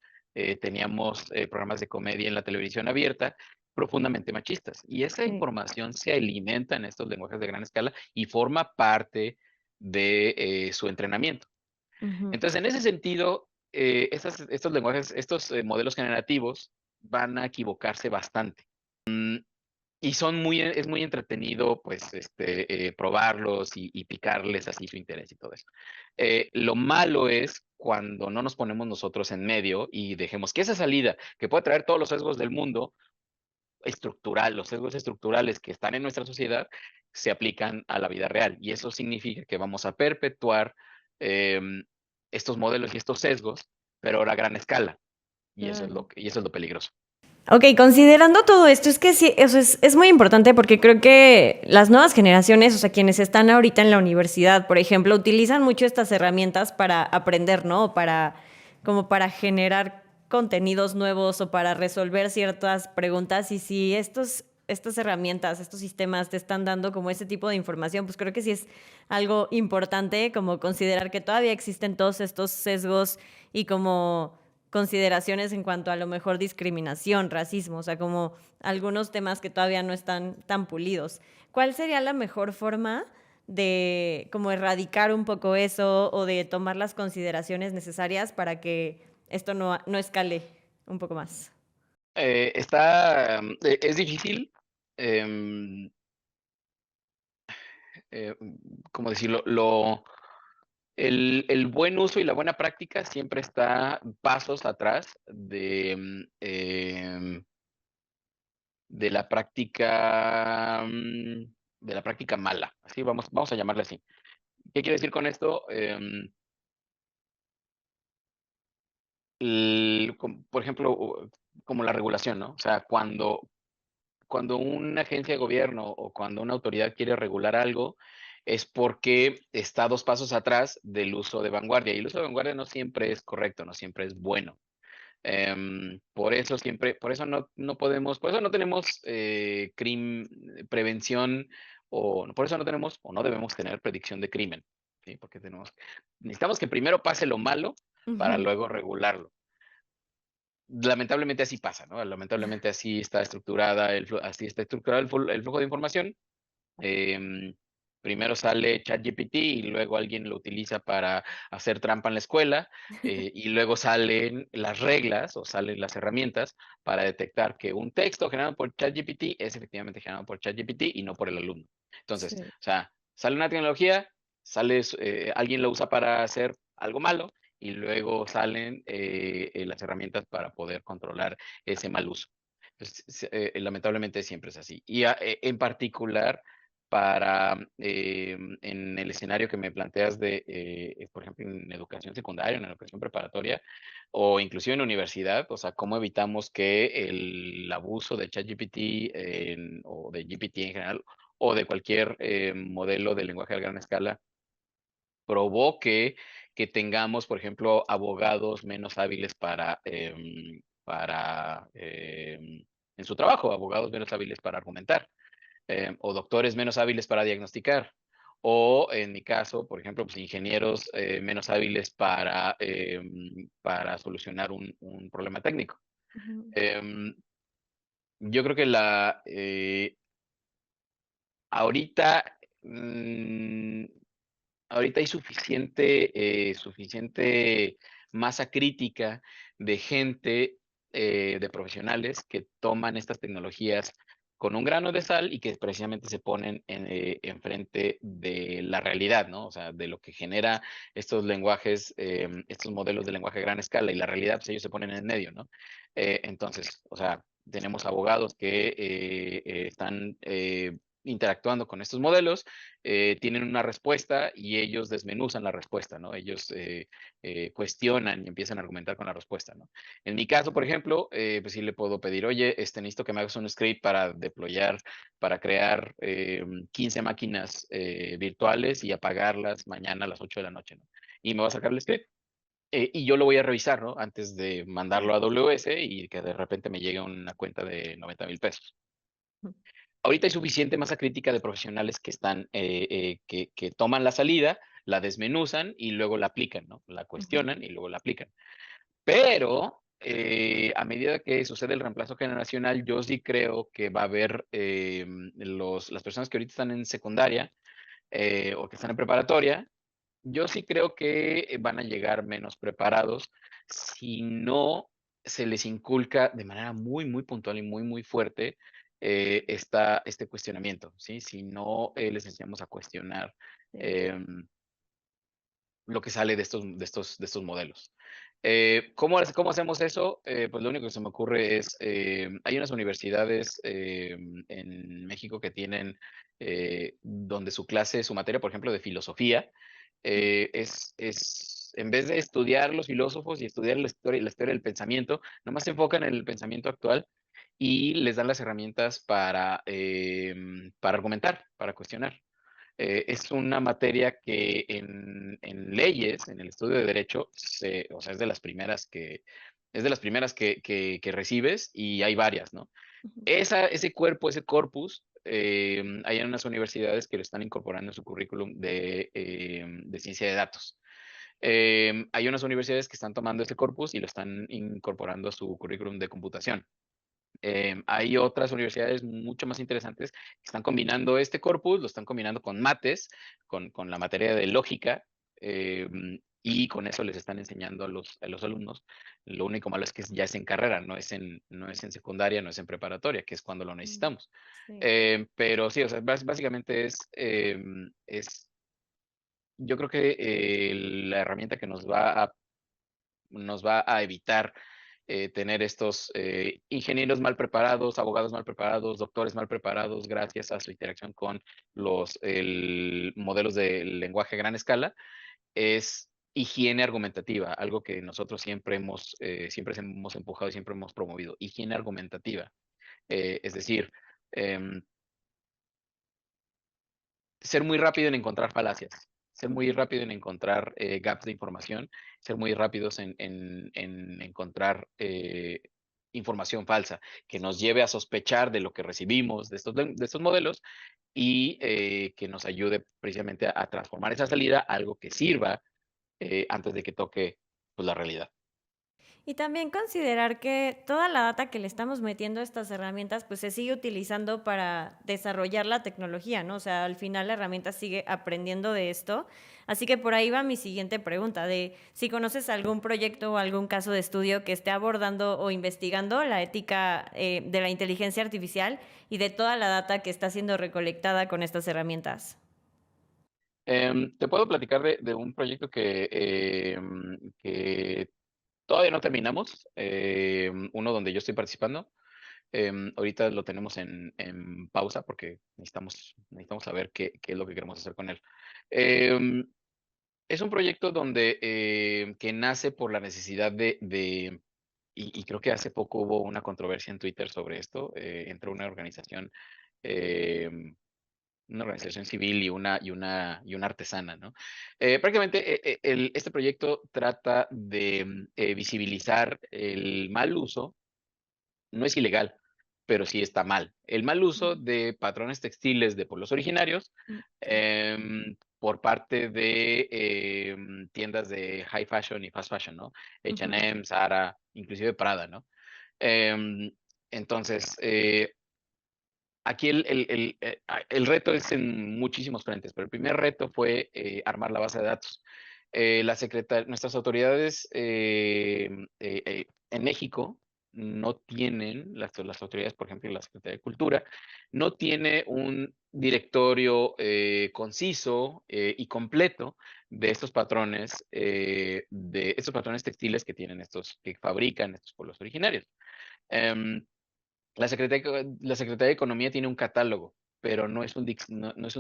Speaker 3: teníamos programas de comedia en la televisión abierta profundamente machistas. Y esa
Speaker 2: Sí.
Speaker 3: información se alimenta en estos lenguajes de gran escala y forma parte de su entrenamiento.
Speaker 2: Ujú,
Speaker 3: Entonces, en ese sentido, estos modelos generativos van a equivocarse bastante. Y es muy entretenido, pues, probarlos y picarles así su interés y todo eso. Lo malo es cuando no nos ponemos nosotros en medio y dejemos que esa salida, que puede traer todos los sesgos del mundo los sesgos estructurales que están en nuestra sociedad, se aplican a la vida real. Y eso significa que vamos a perpetuar em, estos modelos y estos sesgos, pero ahora a gran escala.
Speaker 2: claro.
Speaker 3: Y eso es lo peligroso.
Speaker 2: Ok, considerando todo esto, es que sí, eso es muy importante porque creo que las nuevas generaciones, o sea, quienes están ahorita en la universidad, por ejemplo, utilizan mucho estas herramientas para aprender, ¿no? O para, como para generar contenidos nuevos o para resolver ciertas preguntas. Y si estas herramientas, estos sistemas te están dando como ese tipo de información, pues creo que sí es algo importante como considerar que todavía existen todos estos sesgos y como consideraciones en cuanto a lo mejor discriminación, racismo, o sea, como algunos temas que todavía no están tan pulidos. ¿Cuál sería la mejor forma de como erradicar un poco eso o de tomar las consideraciones necesarias para que esto no escale un poco más?
Speaker 3: Es difícil, em, ¿cómo decirlo? El buen uso y la buena práctica siempre está pasos atrás de la práctica, de la práctica mala. Así vamos a llamarle así. ¿Qué quiere decir con esto? Por ejemplo, como la regulación, ¿no? O sea, cuando una agencia de gobierno o cuando una autoridad quiere regular algo, es porque está 2 pasos atrás del uso de vanguardia. Y el uso de vanguardia no siempre es correcto, no siempre es bueno. Por eso no podemos, por eso no tenemos prevención, o por eso no tenemos o no debemos tener predicción de crimen, ¿sí? Porque necesitamos que primero pase lo malo para
Speaker 2: Ujú.
Speaker 3: luego regularlo. Lamentablemente así pasa, ¿no? Lamentablemente así está estructurado el flujo de información. Em, Primero sale ChatGPT y luego alguien lo utiliza para hacer trampa en la escuela, y luego salen las reglas o salen las herramientas para detectar que un texto generado por ChatGPT es efectivamente generado por ChatGPT y no por el alumno. Entonces,
Speaker 2: Sí.
Speaker 3: o sea, sale una tecnología, alguien lo usa para hacer algo malo y luego salen las herramientas para poder controlar ese mal uso. Entonces, lamentablemente siempre es así. En particular, en el escenario que me planteas por ejemplo, en educación secundaria, en educación preparatoria o inclusive en universidad, o sea, cómo evitamos que el abuso de ChatGPT o de GPT en general o de cualquier modelo de lenguaje a gran escala provoque que tengamos, por ejemplo, abogados menos hábiles en su trabajo, abogados menos hábiles para argumentar, o doctores menos hábiles para diagnosticar, o en mi caso, por ejemplo, pues ingenieros menos hábiles para solucionar un problema técnico.
Speaker 2: Ujú.
Speaker 3: Em, yo creo que ahorita, mm, ahorita hay suficiente masa crítica de gente, de profesionales que toman estas tecnologías con un grano de sal y que precisamente se ponen enfrente de la realidad, ¿no? O sea, de lo que genera estos lenguajes, estos modelos de lenguaje a gran escala y la realidad, pues ellos se ponen en medio, ¿no? Entonces, o sea, tenemos abogados que están interactuando con estos modelos, tienen una respuesta y ellos desmenuzan la respuesta, ¿no? Ellos cuestionan y empiezan a argumentar con la respuesta, ¿no? En mi caso, por ejemplo, pues sí le puedo pedir, oye, necesito que me hagas un script para deployar, para crear 15 máquinas virtuales y apagarlas mañana a las 8 de la noche, ¿no? Y me va a sacar el script. Y yo lo voy a revisar, ¿no? Antes de mandarlo a AWS y que de repente me llegue una cuenta de 90,000 pesos. Ahorita hay suficiente masa crítica de profesionales que que toman la salida, la desmenuzan y luego la aplican, ¿no? La
Speaker 2: Ujú.
Speaker 3: cuestionan y luego la aplican. Pero, a medida que sucede el reemplazo generacional, yo sí creo que va a haber, las personas que ahorita están en secundaria, o que están en preparatoria, yo sí creo que van a llegar menos preparados si no se les inculca de manera muy, muy puntual y muy, muy fuerte este cuestionamiento, ¿sí? Si no les enseñamos a cuestionar
Speaker 2: Sí.
Speaker 3: em, lo que sale de estos modelos. ¿Cómo hacemos eso? Pues lo único que se me ocurre es, hay unas universidades en México que tienen, donde su materia, por ejemplo, de filosofía, en vez de estudiar los filósofos y estudiar la historia del pensamiento, nomás se enfocan en el pensamiento actual y les dan las herramientas para argumentar, para cuestionar. Es una materia que en leyes, en el estudio de derecho, o sea, es de las primeras que recibes y hay varias, ¿no?
Speaker 2: Ujú.
Speaker 3: Ese cuerpo, ese corpus, hay en unas universidades que lo están incorporando en su currículum de ciencia de datos. Hay unas universidades que están tomando ese corpus y lo están incorporando a su currículum de computación. Hay otras universidades mucho más interesantes que están combinando este corpus, lo están combinando con mates, con la materia de lógica, y con eso les están enseñando a los alumnos. Lo único malo es que ya es en carrera, no es en secundaria, no es en preparatoria, que es cuando lo
Speaker 2: Mm,
Speaker 3: necesitamos.
Speaker 2: sí.
Speaker 3: Pero sí, o sea, básicamente yo creo que la herramienta que nos va a evitar tener estos ingenieros mal preparados, abogados mal preparados, doctores mal preparados, gracias a su interacción con los modelos de lenguaje a gran escala, es higiene argumentativa, algo que nosotros siempre hemos empujado y siempre hemos promovido, higiene argumentativa. Es decir, em, ser muy rápido en encontrar falacias, ser muy
Speaker 2: Ujú.
Speaker 3: rápido en encontrar gaps de información, ser muy rápidos en encontrar información falsa que nos lleve a sospechar de lo que recibimos de estos modelos y que nos ayude precisamente a transformar esa salida a algo que sirva antes de que toque pues, la realidad.
Speaker 2: Y también considerar que toda la data que le estamos metiendo a estas herramientas, pues se sigue utilizando para desarrollar la tecnología, ¿no? O sea, al final la herramienta sigue aprendiendo de esto. Así que por ahí va mi siguiente pregunta, de si conoces algún proyecto o algún caso de estudio que esté abordando o investigando la ética de la inteligencia artificial y de toda la data que está siendo recolectada con estas herramientas.
Speaker 3: Te puedo platicar de un proyecto que todavía no terminamos, uno donde yo estoy participando. Ahorita lo tenemos en pausa porque necesitamos saber qué es lo que queremos hacer con él. Em, es un proyecto que nace por la necesidad y creo que hace poco hubo una controversia en Twitter sobre esto, entre em, una organización civil y una artesana, ¿no? Prácticamente este proyecto trata de visibilizar el mal uso. No es ilegal, pero sí está mal. El mal uso
Speaker 2: Ujú.
Speaker 3: de patrones textiles de pueblos originarios
Speaker 2: Mm, sí.
Speaker 3: por parte de tiendas de high fashion y fast fashion, ¿no?
Speaker 2: Ujú.
Speaker 3: H&M, Zara, inclusive Prada, ¿no? Em, entonces, aquí el reto es en muchísimos frentes, pero el primer reto fue armar la base de datos. Nuestras autoridades en México no tienen, las autoridades, por ejemplo, la Secretaría de Cultura, no tiene un directorio conciso y completo de estos patrones textiles que fabrican estos pueblos originarios. Em, la Secretaría de Economía tiene un catálogo, pero no es un diccionario, no es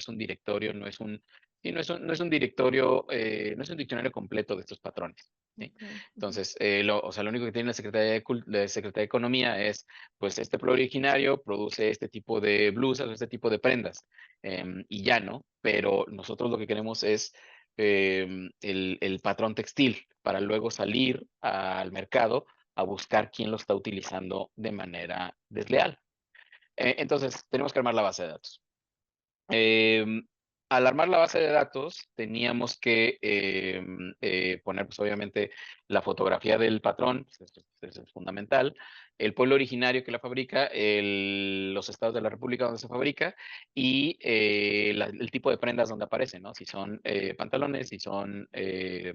Speaker 3: un directorio, no es un directorio, no es un diccionario completo de estos patrones, ¿sí?
Speaker 2: Ok. Ujú.
Speaker 3: Entonces, o sea, lo único que tiene la Secretaría de Economía es, pues, este pueblo originario produce este tipo de blusas o este tipo de prendas, y ya, ¿no? Pero nosotros lo que queremos es el patrón textil para luego salir al mercado a buscar quién lo está utilizando de manera desleal. Entonces, tenemos que armar la base de datos. Em, Al armar la base de datos, teníamos que poner, pues, obviamente, la fotografía del patrón, pues, eso es fundamental, el pueblo originario que la fabrica, los estados de la república donde se fabrica y el tipo de prendas donde aparecen, ¿no? Si son pantalones, si son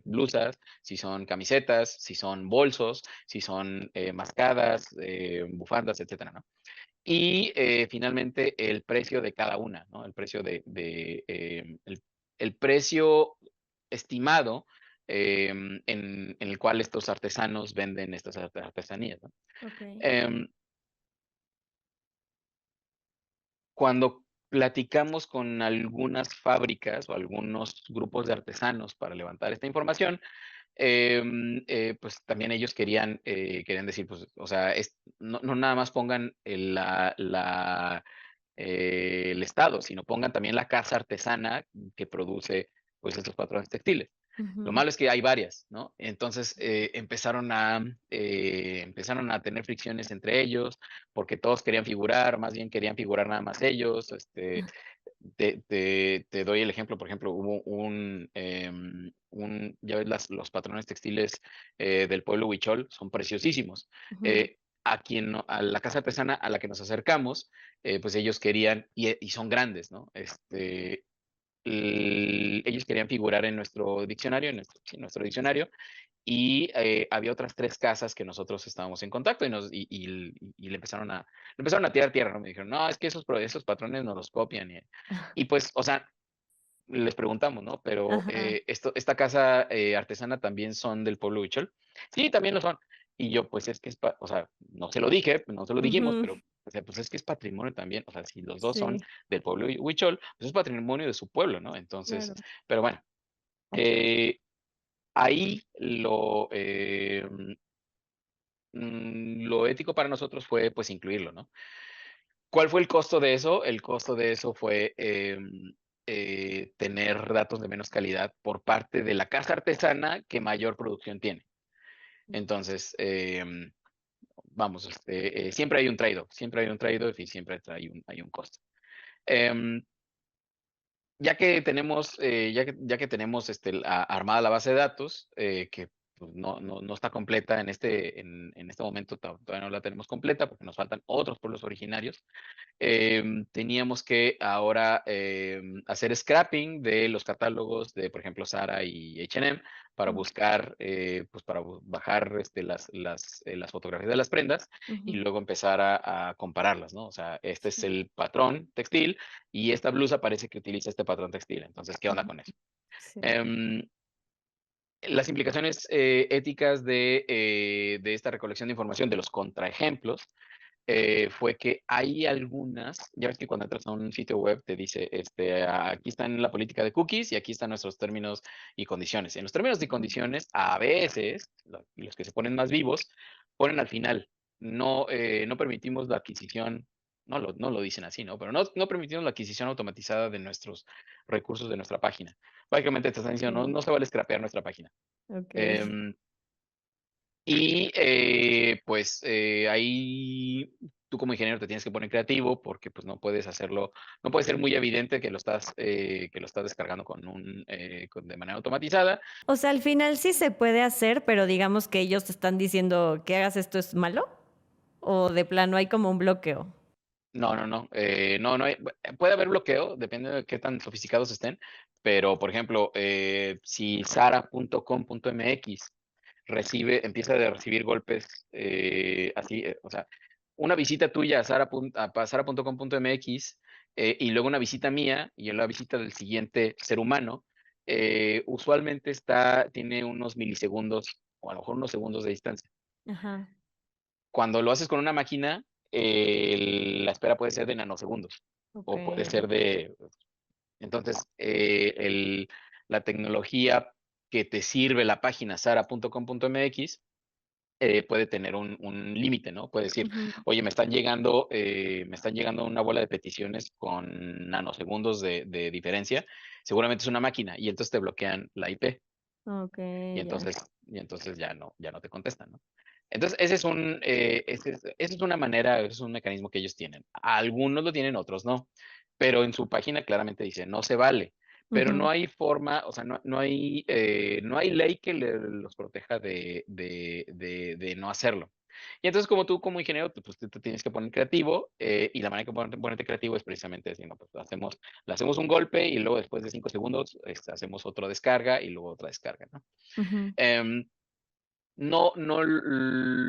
Speaker 3: blusas, si son camisetas, si son bolsos, si son mascadas, bufandas, etcétera, ¿no? Y finalmente el precio de cada una, ¿no? El precio estimado en el cual estos artesanos venden estas artesanías, ¿no?
Speaker 2: Ok.
Speaker 3: Em, Cuando platicamos con algunas fábricas o algunos grupos de artesanos para levantar esta información, pues también ellos querían decir, pues, o sea, no nada más pongan el estado, sino pongan también la casa artesana que produce, pues, estos patrones textiles. Lo
Speaker 2: Ujú.
Speaker 3: malo es que hay varias, ¿no? Entonces, empezaron a tener fricciones entre ellos, porque todos querían figurar, más bien querían figurar nada más ellos. Te doy el ejemplo, por ejemplo, hubo ya ves los patrones textiles del pueblo huichol, son preciosísimos.
Speaker 2: Ujú.
Speaker 3: Eh, a la casa artesana a la que nos acercamos, pues ellos querían, y son grandes, ¿no? Ellos querían figurar en nuestro diccionario, sí, nuestro diccionario, y había otras tres casas que nosotros estábamos en contacto y le empezaron a tirar tierra, ¿no? Me dijeron, no, es que esos patrones nos los copian. Y pues, o sea, les preguntamos, ¿no? Pero
Speaker 2: Ajá.
Speaker 3: esta casa artesana también son del pueblo huichol. Sí, también lo son. Y yo, pues es que o sea, no se lo dije, no se lo dijimos,
Speaker 2: Ujú.
Speaker 3: pero o sea, pues es que es patrimonio también. O sea, si los dos son
Speaker 2: Sí,
Speaker 3: del pueblo huichol, pues es patrimonio de su pueblo, ¿no? Entonces,
Speaker 2: claro.
Speaker 3: pero bueno, eh, ahí lo ético para nosotros fue pues incluirlo, ¿no? ¿Cuál fue el costo de eso? El costo de eso fue tener datos de menos calidad por parte de la casa artesana que mayor producción tiene. Entonces, vamos, siempre hay un siempre hay un trade-off y siempre hay un costo. Em, ya que tenemos armada la base de datos, que pues, no está completa en este momento, todavía no la tenemos completa porque nos faltan otros pueblos originarios. Teníamos que ahora hacer scrapping de los catálogos de, por ejemplo, Zara y H&M para
Speaker 2: Mm.
Speaker 3: buscar, pues para bajar las fotografías de las prendas y
Speaker 2: Ujú.
Speaker 3: luego empezar a compararlas, ¿no? O sea, este es el patrón textil y esta blusa parece que utiliza este patrón textil. Entonces, ¿qué onda
Speaker 2: Ujú.
Speaker 3: con eso?
Speaker 2: Sí.
Speaker 3: Em, las implicaciones éticas de esta recolección de información de los contraejemplos fue que hay ya ves que cuando entras a un sitio web te dice, aquí están la política de cookies y aquí están nuestros términos y condiciones. En los términos y
Speaker 2: Ujú.
Speaker 3: condiciones, a veces, los que se ponen más vivos, ponen al final, no permitimos la adquisición, no lo dicen así, ¿no? Pero no permitimos la adquisición automatizada de nuestros recursos de nuestra página. Básicamente te están diciendo, no,
Speaker 2: Sí.
Speaker 3: no se vale scrapear nuestra página.
Speaker 2: Okey.
Speaker 3: Em, y pues ahí tú como ingeniero te tienes que poner creativo porque pues no puede ser muy evidente que lo estás descargando de manera automatizada.
Speaker 2: O sea, al final sí se puede hacer, pero digamos que ellos te están diciendo que hagas esto es malo, ¿o de plano hay como un bloqueo?
Speaker 3: No, no, no, puede haber bloqueo, depende de qué tan sofisticados estén, pero por ejemplo, si Sara.com.mx empieza a recibir golpes así, o sea, una visita tuya a Sara.com.mx y luego una visita mía y la visita del siguiente ser humano, usualmente tiene unos milisegundos o a lo mejor unos segundos de distancia.
Speaker 2: Ajá.
Speaker 3: Cuando lo haces con una máquina, la espera puede ser de nanosegundos o puede
Speaker 2: Okey.
Speaker 3: ser entonces, la tecnología que te sirve la página sara.com.mx puede tener un límite, ¿no? Puede decir,
Speaker 2: Ujú.
Speaker 3: oye, me están llegando una bola de peticiones con nanosegundos de diferencia, seguramente es una máquina y entonces te bloquean la IP y
Speaker 2: Okey, ya.
Speaker 3: entonces, y entonces ya no te contestan, ¿no? Entonces, esa es una manera, ese es un mecanismo que ellos tienen. Algunos lo tienen, otros no. Pero en su página claramente dice, no se vale. Pero no
Speaker 2: Ujú.
Speaker 3: hay forma, o sea, no hay ley que los proteja de no hacerlo. Y entonces, como tú, como ingeniero, pues tú te tienes que poner creativo, y la manera que ponerte creativo es precisamente decir, no, pues le hacemos un golpe y luego después de 5 segundos hacemos otra descarga y luego otra descarga, ¿no?
Speaker 2: Ujú.
Speaker 3: Em,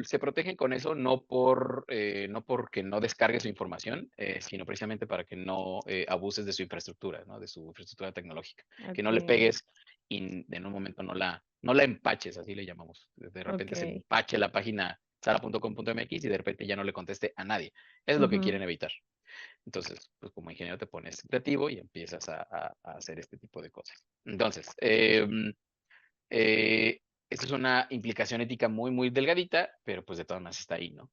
Speaker 3: se protegen con eso no porque no descargue su información, sino precisamente para que no abuses de su infraestructura, ¿no? De su infraestructura tecnológica. Que no le
Speaker 2: Okey,
Speaker 3: pegues y en un momento no la empaches, así le llamamos. De repente se
Speaker 2: okey.
Speaker 3: empache la página sara.com.mx y de repente ya no le conteste a nadie. Eso es lo que
Speaker 2: Ujú.
Speaker 3: quieren evitar. Entonces, pues como ingeniero te pones creativo y empiezas a hacer este tipo de cosas. Entonces, eh, Esa es una implicación ética muy, muy delgadita, pero pues de todas maneras está ahí, ¿no?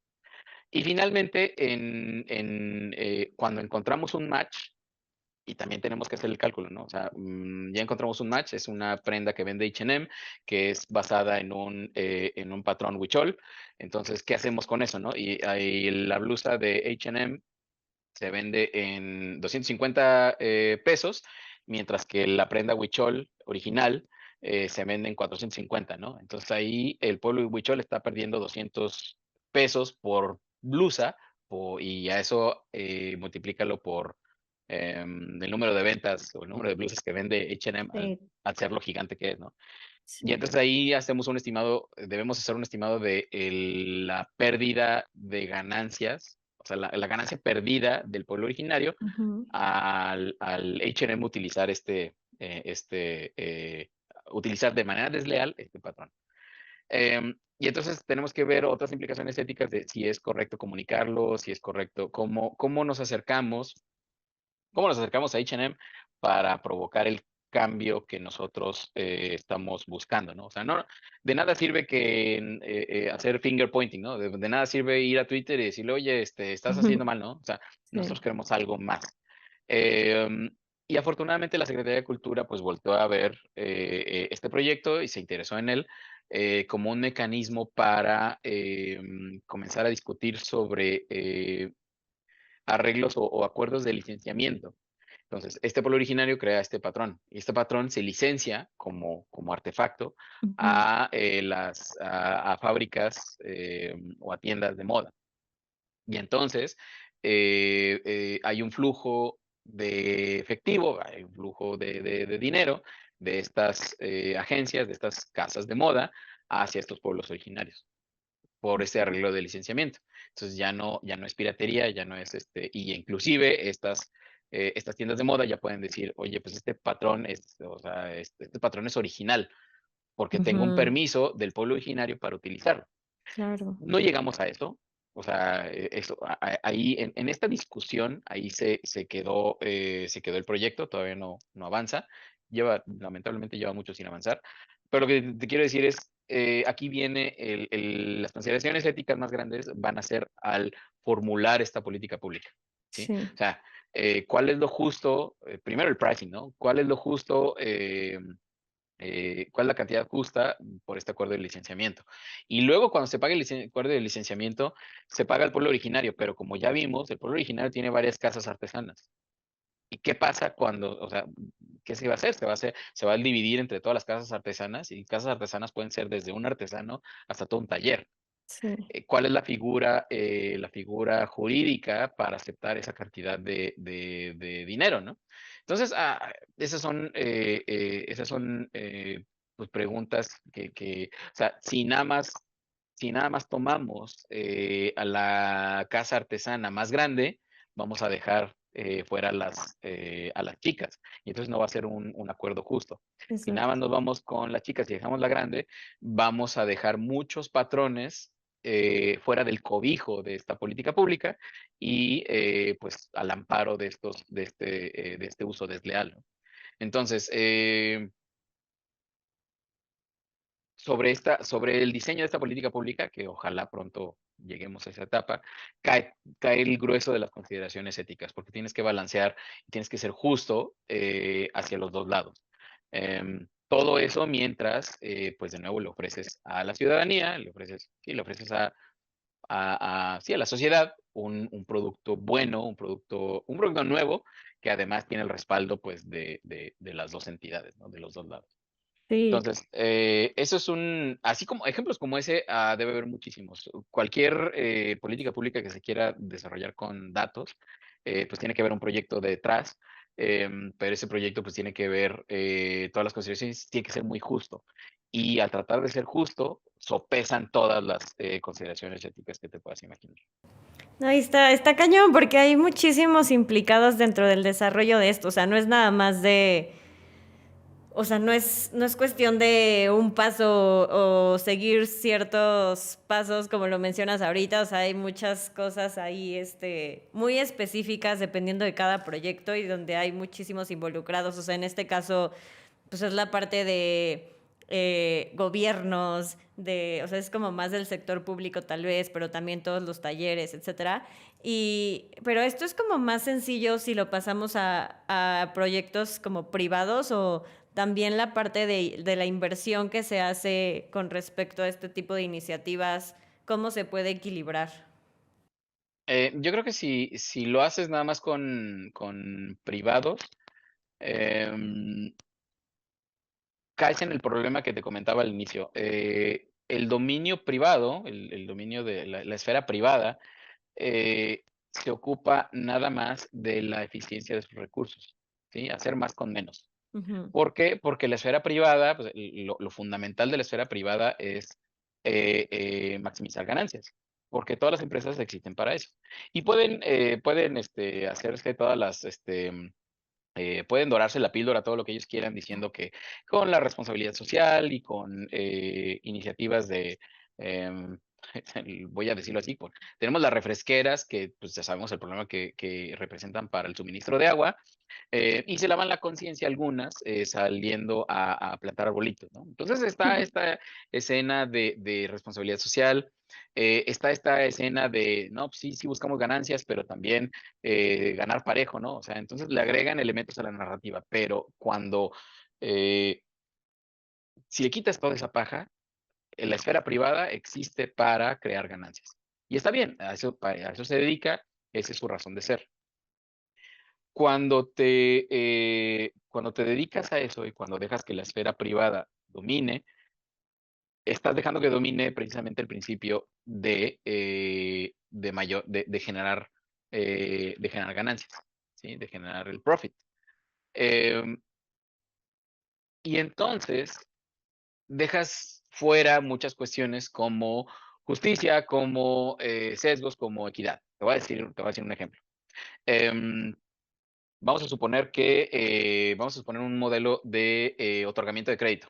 Speaker 3: Y finalmente, cuando encontramos un match, y también tenemos que hacer el cálculo, ¿no? O sea, ya encontramos un match, es una prenda que vende H&M, que es basada en un patrón huichol. Entonces, ¿qué hacemos con eso, no? Y ahí la blusa de H&M se vende en 250 pesos, mientras que la prenda huichol original se vende en 450, ¿no? Entonces ahí el pueblo huichol está perdiendo 200 pesos por blusa y a eso multiplícalo por el número de ventas o el número de blusas que vende H&M
Speaker 2: Sí,
Speaker 3: al ser lo gigante que es, ¿no? Y
Speaker 2: sí.
Speaker 3: entonces ahí hacemos un estimado, debemos hacer un estimado de la pérdida de ganancias, o sea, la ganancia perdida del pueblo originario
Speaker 2: Ujú.
Speaker 3: al H&M utilizar de manera desleal este patrón. Y entonces tenemos que ver otras implicaciones éticas de si es correcto comunicarlo, si es correcto, cómo nos acercamos a H&M para provocar el cambio que nosotros estamos buscando, ¿no? O sea, no, de nada sirve hacer finger pointing, ¿no? De nada sirve ir a Twitter y decirle, oye, estás haciendo mal, ¿no? O sea, nosotros
Speaker 2: Sí.
Speaker 3: queremos algo más. Em, y afortunadamente la Secretaría de Cultura pues volvió a ver este proyecto y se interesó en él como un mecanismo para comenzar a discutir sobre arreglos o acuerdos de licenciamiento. Entonces, este pueblo originario crea este patrón y este patrón se licencia como artefacto
Speaker 2: Ujú.
Speaker 3: a fábricas o a tiendas de moda. Y entonces hay un flujo de efectivo, hay un flujo de dinero de estas agencias, de estas casas de moda hacia estos pueblos originarios por este arreglo de licenciamiento. Entonces ya no es piratería, ya no es y inclusive estas tiendas de moda ya pueden decir, oye, pues este patrón o sea, este patrón es original, porque tengo un
Speaker 2: Ujú.
Speaker 3: permiso del pueblo originario para utilizarlo.
Speaker 2: Claro.
Speaker 3: No llegamos a eso. O sea, ahí en esta discusión, ahí se quedó el proyecto, todavía no avanza. Lamentablemente lleva mucho sin avanzar. Pero lo que te quiero decir es, aquí viene las consideraciones éticas más grandes van a ser al formular esta política pública, ¿sí?
Speaker 2: Sí.
Speaker 3: O sea, ¿cuál es lo justo? Primero el pricing, ¿no? ¿Cuál es lo justo? ¿Cuál es la cantidad justa por este acuerdo de licenciamiento? Y luego cuando se paga el acuerdo de licenciamiento, se paga al pueblo originario, pero como ya vimos, el pueblo originario tiene varias casas artesanas. ¿Y qué pasa cuando, o sea, qué se va a hacer? Se va a dividir entre todas las casas artesanas y casas artesanas pueden ser desde un artesano hasta todo un taller.
Speaker 2: Sí.
Speaker 3: ¿Cuál es la figura jurídica para aceptar esa cantidad de dinero, ¿no? Entonces, esas son pues preguntas o sea, si nada más tomamos a la casa artesana más grande, vamos a dejar fuera a las chicas. Y entonces no va a ser un acuerdo justo. Si nada más
Speaker 2: Exacto.
Speaker 3: nos vamos con las chicas y dejamos la grande, vamos a dejar muchos patrones fuera del cobijo de esta política pública y pues al amparo de este uso desleal, ¿no? Entonces, sobre el diseño de esta política pública, que ojalá pronto lleguemos a esa etapa, cae el grueso de las consideraciones éticas, porque tienes que balancear y tienes que ser justo hacia los dos lados. Todo eso mientras, pues de nuevo, le ofreces a la ciudadanía, le ofreces sí, a la sociedad un producto bueno, un producto nuevo, que además tiene el respaldo pues de las dos entidades, ¿no? De los dos lados.
Speaker 2: Sí.
Speaker 3: Entonces, eso es así como ejemplos como ese, debe haber muchísimos. Cualquier política pública que se quiera desarrollar con datos, pues tiene que haber un proyecto detrás, pero ese proyecto pues tiene que ver todas las consideraciones, tiene que ser muy justo. Y al tratar de ser justo, sopesan todas las consideraciones éticas que te puedas imaginar.
Speaker 2: No, y está cañón porque hay muchísimos implicados dentro del desarrollo de esto. O sea, no es nada más de. O sea, no es cuestión de un paso o seguir ciertos pasos como lo mencionas ahorita. O sea, hay muchas cosas ahí muy específicas dependiendo de cada proyecto y donde hay muchísimos involucrados. O sea, en este caso, pues es la parte de gobiernos, o sea, es como más del sector público tal vez, pero también todos los talleres, etcétera. Pero esto es como más sencillo si lo pasamos a proyectos como privados o también la parte de la inversión que se hace con respecto a este tipo de iniciativas, ¿cómo se puede equilibrar?
Speaker 3: Yo creo que si lo haces nada más con privados, em, caes en el problema que te comentaba al inicio. El dominio privado, el dominio de la esfera privada, se ocupa nada más de la eficiencia de sus recursos, ¿sí? Hacer más con menos.
Speaker 2: Ujú,
Speaker 3: ¿Por qué? Porque la esfera privada, pues, lo fundamental de la esfera privada es maximizar ganancias, porque todas las empresas existen para eso. Y pueden hacerse todas las, pueden dorarse la píldora todo lo que ellos quieran diciendo que con la responsabilidad social y con iniciativas de, em, voy a decirlo así, tenemos las refresqueras que pues ya sabemos el problema que representan para el suministro de agua, y se lavan la conciencia algunas saliendo a plantar arbolitos, ¿no? Entonces está esta escena de responsabilidad social, está esta escena de, no, pues sí, sí buscamos ganancias, pero también ganar parejo, ¿no? O sea, entonces le agregan elementos a la narrativa, pero eh, si le quitas toda esa paja, la esfera privada existe para crear ganancias. Y está bien, a eso se dedica, esa es su razón de ser. Cuando te dedicas a eso y cuando dejas que la esfera privada domine, estás dejando que domine precisamente el principio de generar ganancias, ¿sí? De generar el profit. Em, y entonces dejas fuera muchas cuestiones como justicia, como sesgos, como equidad. Te voy a decir un ejemplo. Em, vamos a suponer un modelo de otorgamiento de crédito.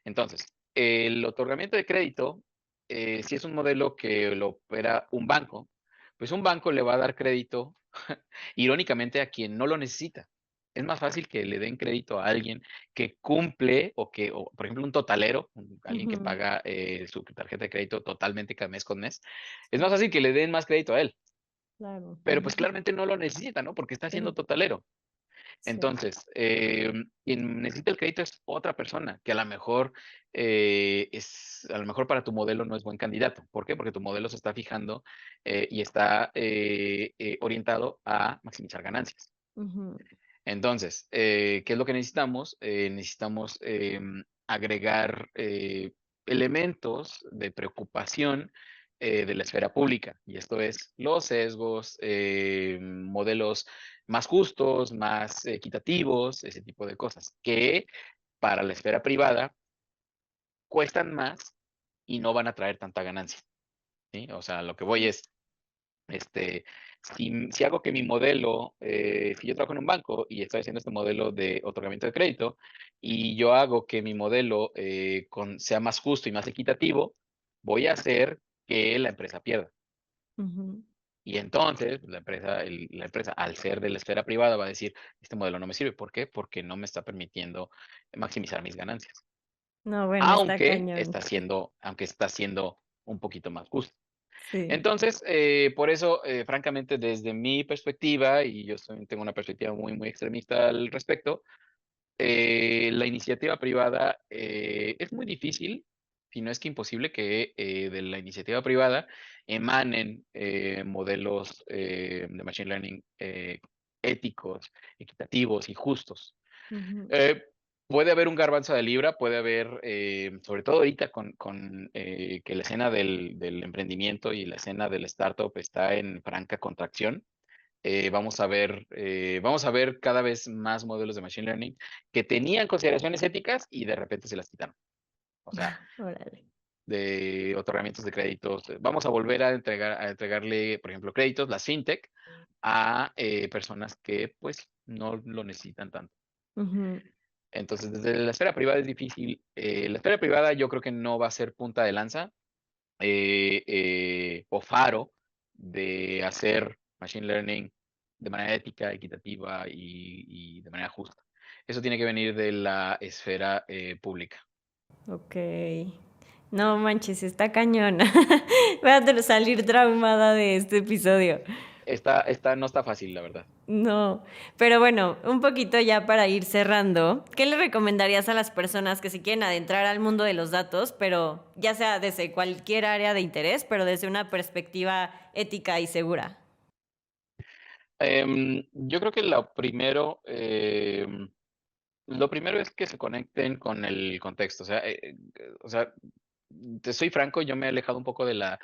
Speaker 3: Entonces, el otorgamiento de crédito, si es un modelo que lo opera un banco, pues un banco le va a dar crédito, irónicamente, a quien no lo necesita. Es más fácil que le den crédito a alguien que cumple o, por ejemplo, un totalero, alguien que
Speaker 2: ujú,
Speaker 3: paga su tarjeta de crédito totalmente cada mes con mes. Es más fácil que le den más crédito a él,
Speaker 2: claro.
Speaker 3: pero pues claramente no lo necesita, ¿no? Porque está siendo
Speaker 2: Sí,
Speaker 3: totalero.
Speaker 2: sí.
Speaker 3: Entonces, quien necesita el crédito es otra persona que a lo mejor para tu modelo no es buen candidato. ¿Por qué? Porque tu modelo se está fijando y está orientado a maximizar ganancias.
Speaker 2: Ujú,
Speaker 3: Entonces, ¿qué es lo que necesitamos? Necesitamos agregar elementos de preocupación de la esfera pública, y esto es los sesgos, modelos más justos, más equitativos, ese tipo de cosas, que para la esfera privada cuestan más y no van a traer tanta ganancia, ¿sí? O sea, lo que voy es, este, si hago que mi modelo, si yo trabajo en un banco y estoy haciendo este modelo de otorgamiento de crédito, y yo hago que mi modelo sea más justo y más equitativo, voy a hacer que la empresa pierda.
Speaker 2: ujú.
Speaker 3: Y entonces la empresa, al ser de la esfera privada, va a decir, este modelo no me sirve. ¿Por qué? Porque no me está permitiendo maximizar mis ganancias,
Speaker 2: No, bueno, está cañón.
Speaker 3: aunque está siendo un poquito más justo.
Speaker 2: Sí.
Speaker 3: Entonces, por eso, francamente, desde mi perspectiva, y tengo una perspectiva muy, muy extremista al respecto, la iniciativa privada es muy difícil, si no es que imposible, que de la iniciativa privada emanen modelos de machine learning éticos, equitativos y justos.
Speaker 2: Ujú.
Speaker 3: Eh, Puede haber un garbanzo de libra, puede haber, sobre todo ahorita que la escena del emprendimiento y la escena del startup está en franca contracción. Vamos a ver cada vez más modelos de machine learning que tenían consideraciones éticas y de repente se las quitaron. O sea,
Speaker 2: Órale.
Speaker 3: de otorgamientos de créditos. Vamos a volver a entregarle, por ejemplo, créditos, las fintech, a personas que pues no lo necesitan tanto.
Speaker 2: Ujú,
Speaker 3: Entonces, desde la esfera privada es difícil. La esfera privada yo creo que no va a ser punta de lanza o faro de hacer machine learning de manera ética, equitativa y de manera justa. Eso tiene que venir de la esfera pública.
Speaker 2: Ok. No manches, está cañón. Voy a salir traumada de este episodio.
Speaker 3: No está fácil, la verdad.
Speaker 2: No, pero bueno, un poquito ya para ir cerrando, ¿qué le recomendarías a las personas que se quieren adentrar al mundo de los datos, pero ya sea desde cualquier área de interés, pero desde una perspectiva ética y segura?
Speaker 3: Yo creo que lo primero es que se conecten con el contexto. O sea, te soy franco, yo me he alejado un poco de la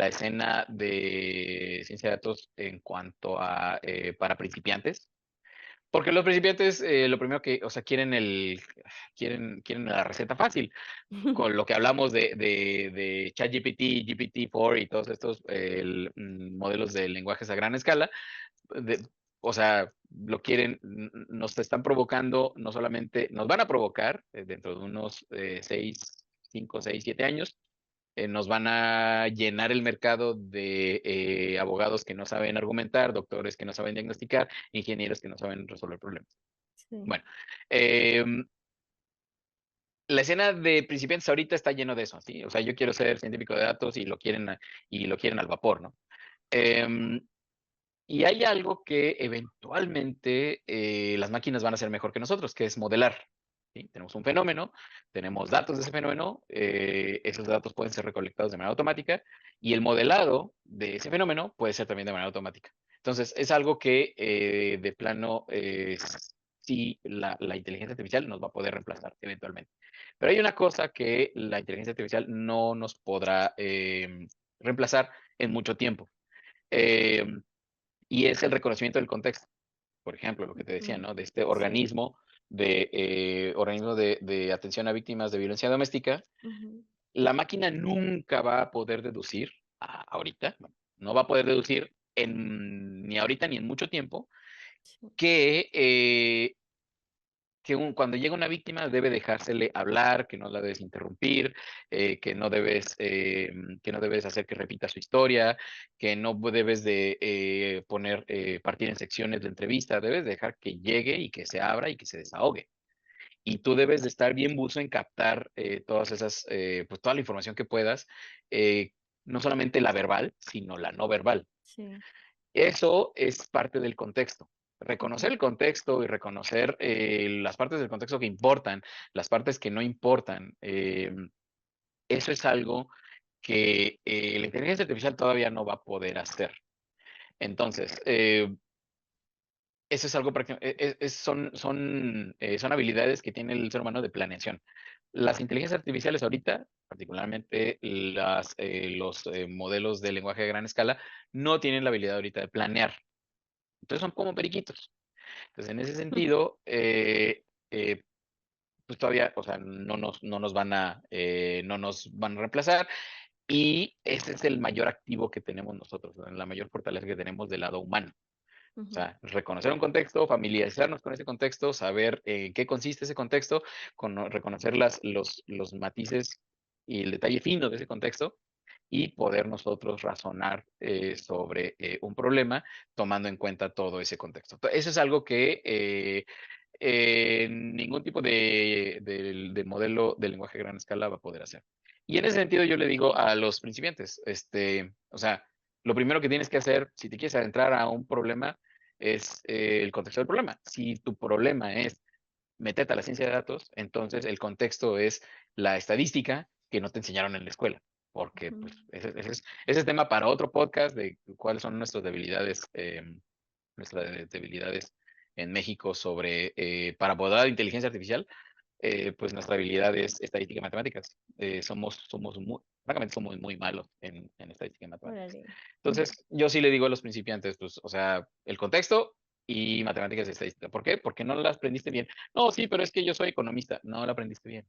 Speaker 3: escena de ciencia de datos en cuanto a para principiantes. Porque los principiantes, lo primero que, o sea, quieren la receta fácil. Con lo que hablamos de ChatGPT, GPT-4 y todos estos modelos de lenguajes a gran escala, de- o sea, nos están provocando, no solamente, nos van a provocar dentro de unos 5, 6, 7 años, nos van a llenar el mercado de abogados que no saben argumentar, doctores que no saben diagnosticar, ingenieros que no saben resolver problemas.
Speaker 2: Sí.
Speaker 3: Bueno, em, la escena de principiantes ahorita está lleno de eso, ¿sí? O sea, yo quiero ser científico de datos y y lo quieren al vapor, ¿no? Em, y hay algo que eventualmente las máquinas van a hacer mejor que nosotros, que es modelar. ¿Sí? Tenemos un fenómeno, tenemos datos de ese fenómeno, esos datos pueden ser recolectados de manera automática y el modelado de ese fenómeno puede ser también de manera automática. Entonces, es algo que de plano sí la inteligencia artificial nos va a poder reemplazar eventualmente. Pero hay una cosa que la inteligencia artificial no nos podrá reemplazar en mucho tiempo. Eh, y es el reconocimiento del contexto. Por ejemplo, lo que te decía,
Speaker 2: Ujú.
Speaker 3: ¿no? De este
Speaker 2: Sí.
Speaker 3: organismo de atención a víctimas de violencia doméstica,
Speaker 2: Ujú.
Speaker 3: la máquina nunca va a poder deducir, ahorita, bueno, no va a poder deducir ni ahorita ni en mucho tiempo,
Speaker 2: Sí.
Speaker 3: que cuando llega una víctima debe dejársele hablar, que no la debes interrumpir, que no debes hacer que repita su historia, que no debes de partir en secciones de entrevista, debes dejar que llegue y que se abra y que se desahogue. Y tú debes de estar bien buzo en captar todas esas, pues toda la información que puedas, eh, no solamente la verbal, sino la no verbal.
Speaker 2: Sí.
Speaker 3: Eso es parte del contexto. Reconocer
Speaker 2: Ujú.
Speaker 3: el contexto y reconocer las partes del contexto que importan, las partes que no importan, eso es algo que la inteligencia artificial todavía no va a poder hacer. Entonces, eso es algo para que son habilidades que tiene el ser humano de planeación. Las inteligencias artificiales ahorita, particularmente los modelos de lenguaje de gran escala, no tienen la habilidad ahorita de planear. Entonces son como periquitos. Entonces, en ese sentido, pues todavía, o sea, no nos van a reemplazar y ese es el mayor activo que tenemos nosotros, la mayor fortaleza que tenemos del lado humano. O
Speaker 2: Ujú.
Speaker 3: sea, reconocer un contexto, familiarizarnos con ese contexto, saber en qué consiste ese contexto, reconocer los matices y el detalle fino de ese contexto y poder nosotros razonar sobre un problema tomando en cuenta todo ese contexto. Eso es algo que ningún tipo de modelo de lenguaje a gran escala va a poder hacer. Y en ese sentido yo le digo a los principiantes, o sea, lo primero que tienes que hacer si te quieres adentrar a un problema es el contexto del problema. Si tu problema es meterte a la ciencia de datos, entonces el contexto es la estadística que no te enseñaron en la escuela, porque
Speaker 2: Ujú.
Speaker 3: pues ese es tema para otro podcast de cuáles son nuestras debilidades en México sobre, para abordar inteligencia artificial, pues nuestra habilidad es estadística y matemáticas. Francamente, somos muy malos en estadística y matemáticas.
Speaker 2: Órale.
Speaker 3: Entonces, yo sí le digo a los principiantes, pues, o sea, el contexto y matemáticas y estadística. ¿Por qué? Porque no las aprendiste bien. No, sí, pero es que yo soy economista. No la aprendiste bien.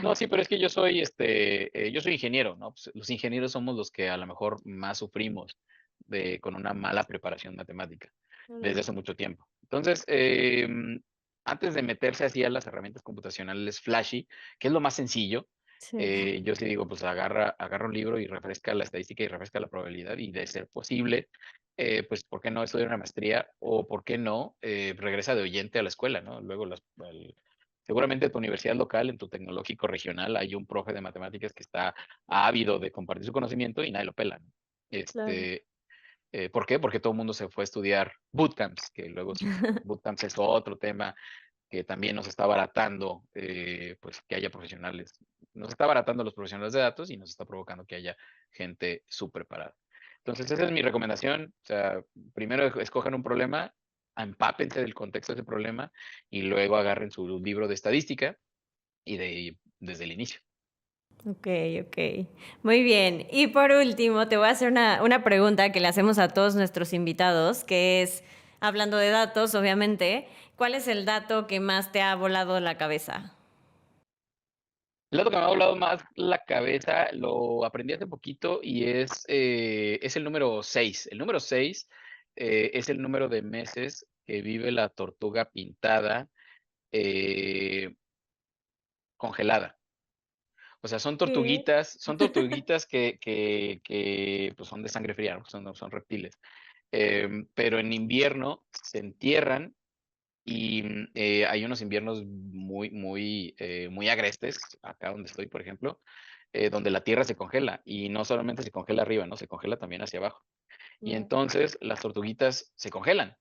Speaker 3: No, sí, pero es que yo soy ingeniero, ¿no? Pues, los ingenieros somos los que a lo mejor más sufrimos con una mala preparación matemática desde
Speaker 2: Órale.
Speaker 3: hace mucho tiempo. Entonces, antes de meterse así a las herramientas computacionales flashy, que es lo más sencillo,
Speaker 2: Sí.
Speaker 3: yo sí digo, pues agarra un libro y refresca la estadística y refresca la probabilidad y de ser posible, pues, ¿por qué no estudiar una maestría? O, ¿por qué no? Regresa de oyente a la escuela, ¿no? Luego Seguramente en tu universidad local, en tu tecnológico regional, hay un profe de matemáticas que está ávido de compartir su conocimiento y nadie lo pela, ¿no?
Speaker 2: Claro.
Speaker 3: ¿Por qué? Porque todo el mundo se fue a estudiar bootcamps, que luego bootcamps es otro tema que también nos está abaratando, pues que haya profesionales. Nos está abaratando los profesionales de datos y nos está provocando que haya gente subpreparada. Entonces, esa es mi recomendación. O sea, primero escojan un problema, empápense del contexto de ese problema y luego agarren su libro de estadística y desde el inicio.
Speaker 2: Ok, ok. Muy bien. Y por último, te voy a hacer una pregunta que le hacemos a todos nuestros invitados, que es, hablando de datos, obviamente, ¿cuál es el dato que más te ha volado la cabeza?
Speaker 3: El dato que me ha volado más la cabeza lo aprendí hace poquito y es el número 6. El número 6 es el número de meses que vive la tortuga pintada eh, congelada. O sea,
Speaker 2: ¿Qué?
Speaker 3: son tortuguitas que pues son de sangre fría, ¿no? Son reptiles. Pero en invierno se entierran y hay unos inviernos muy agrestes, acá donde estoy, por ejemplo, donde la tierra se congela y no solamente se congela arriba, ¿no? Se congela también hacia abajo. Y
Speaker 2: No.
Speaker 3: entonces las tortuguitas se congelan.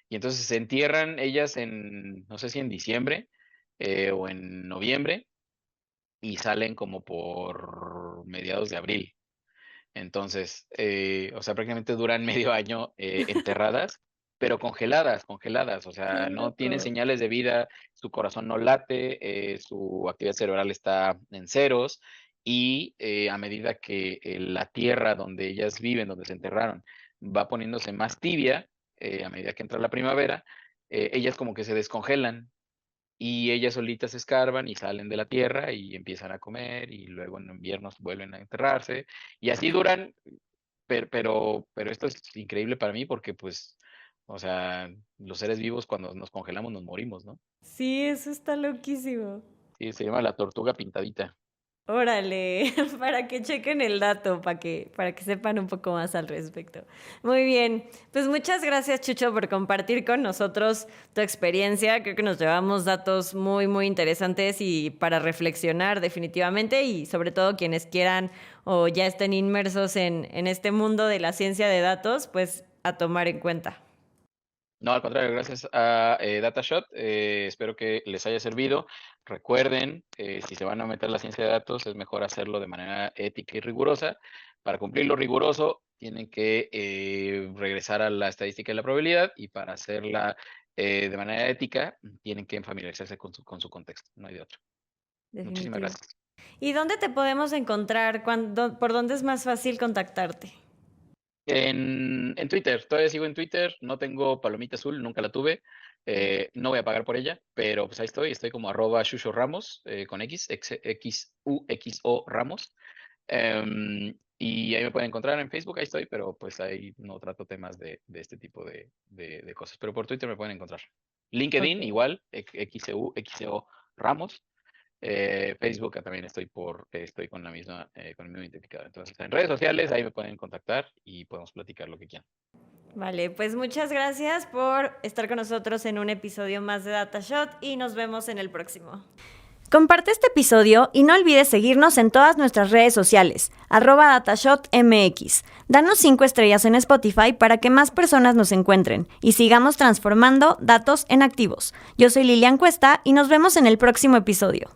Speaker 3: Y entonces se entierran ellas no sé si en diciembre o en noviembre, y salen como por mediados de abril. Entonces, o sea, prácticamente duran medio año enterradas, pero congeladas, o sea,
Speaker 2: Qué
Speaker 3: no tienen
Speaker 2: loco.
Speaker 3: señales de vida, su corazón no late, su actividad cerebral está en ceros, y a medida que la tierra donde ellas viven, donde se enterraron, va poniéndose más tibia, a medida que entra la primavera, ellas como que se descongelan y ellas solitas escarban y salen de la tierra y empiezan a comer y luego en inviernos vuelven a enterrarse y así duran, pero esto es increíble para mí porque pues, o sea, los seres vivos cuando nos congelamos nos morimos, ¿no?
Speaker 2: Sí, eso está loquísimo.
Speaker 3: Sí, se llama la tortuga pintadita.
Speaker 2: Órale, para que chequen el dato, para que sepan un poco más al respecto. Muy bien, pues muchas gracias Chucho por compartir con nosotros tu experiencia. Creo que nos llevamos datos muy, muy interesantes y para reflexionar definitivamente y sobre todo quienes quieran o ya estén inmersos en este mundo de la ciencia de datos, pues a tomar en cuenta.
Speaker 3: No, al contrario, gracias a DataShot, espero que les haya servido. Recuerden, si se van a meter a la ciencia de datos, es mejor hacerlo de manera ética y rigurosa. Para cumplir lo riguroso, tienen que regresar a la estadística y la probabilidad, y para hacerla de manera ética, tienen que familiarizarse con su contexto, no hay de otro. Muchísimas
Speaker 2: Definitivo.
Speaker 3: gracias.
Speaker 2: ¿Y dónde te podemos encontrar? ¿Por dónde es más fácil contactarte?
Speaker 3: En Twitter, todavía sigo en Twitter, no tengo palomita azul, nunca la tuve, no voy a pagar por ella, pero pues ahí estoy como @Shusho Ramos, con XUXO Ramos, y ahí me pueden encontrar en Facebook, ahí estoy, pero pues ahí no trato temas de este tipo de cosas, pero por Twitter me pueden encontrar. LinkedIn
Speaker 2: Ok.
Speaker 3: igual, XUXO Ramos, Facebook también estoy con el mismo identificador. Entonces, en redes sociales ahí me pueden contactar y podemos platicar lo que quieran.
Speaker 2: Vale, pues muchas gracias por estar con nosotros en un episodio más de DataShot y nos vemos en el próximo. Comparte este episodio y no olvides seguirnos en todas nuestras redes sociales, @DataShotMX. Danos 5 estrellas en Spotify para que más personas nos encuentren y sigamos transformando datos en activos. Yo soy Lilian Cuesta y nos vemos en el próximo episodio.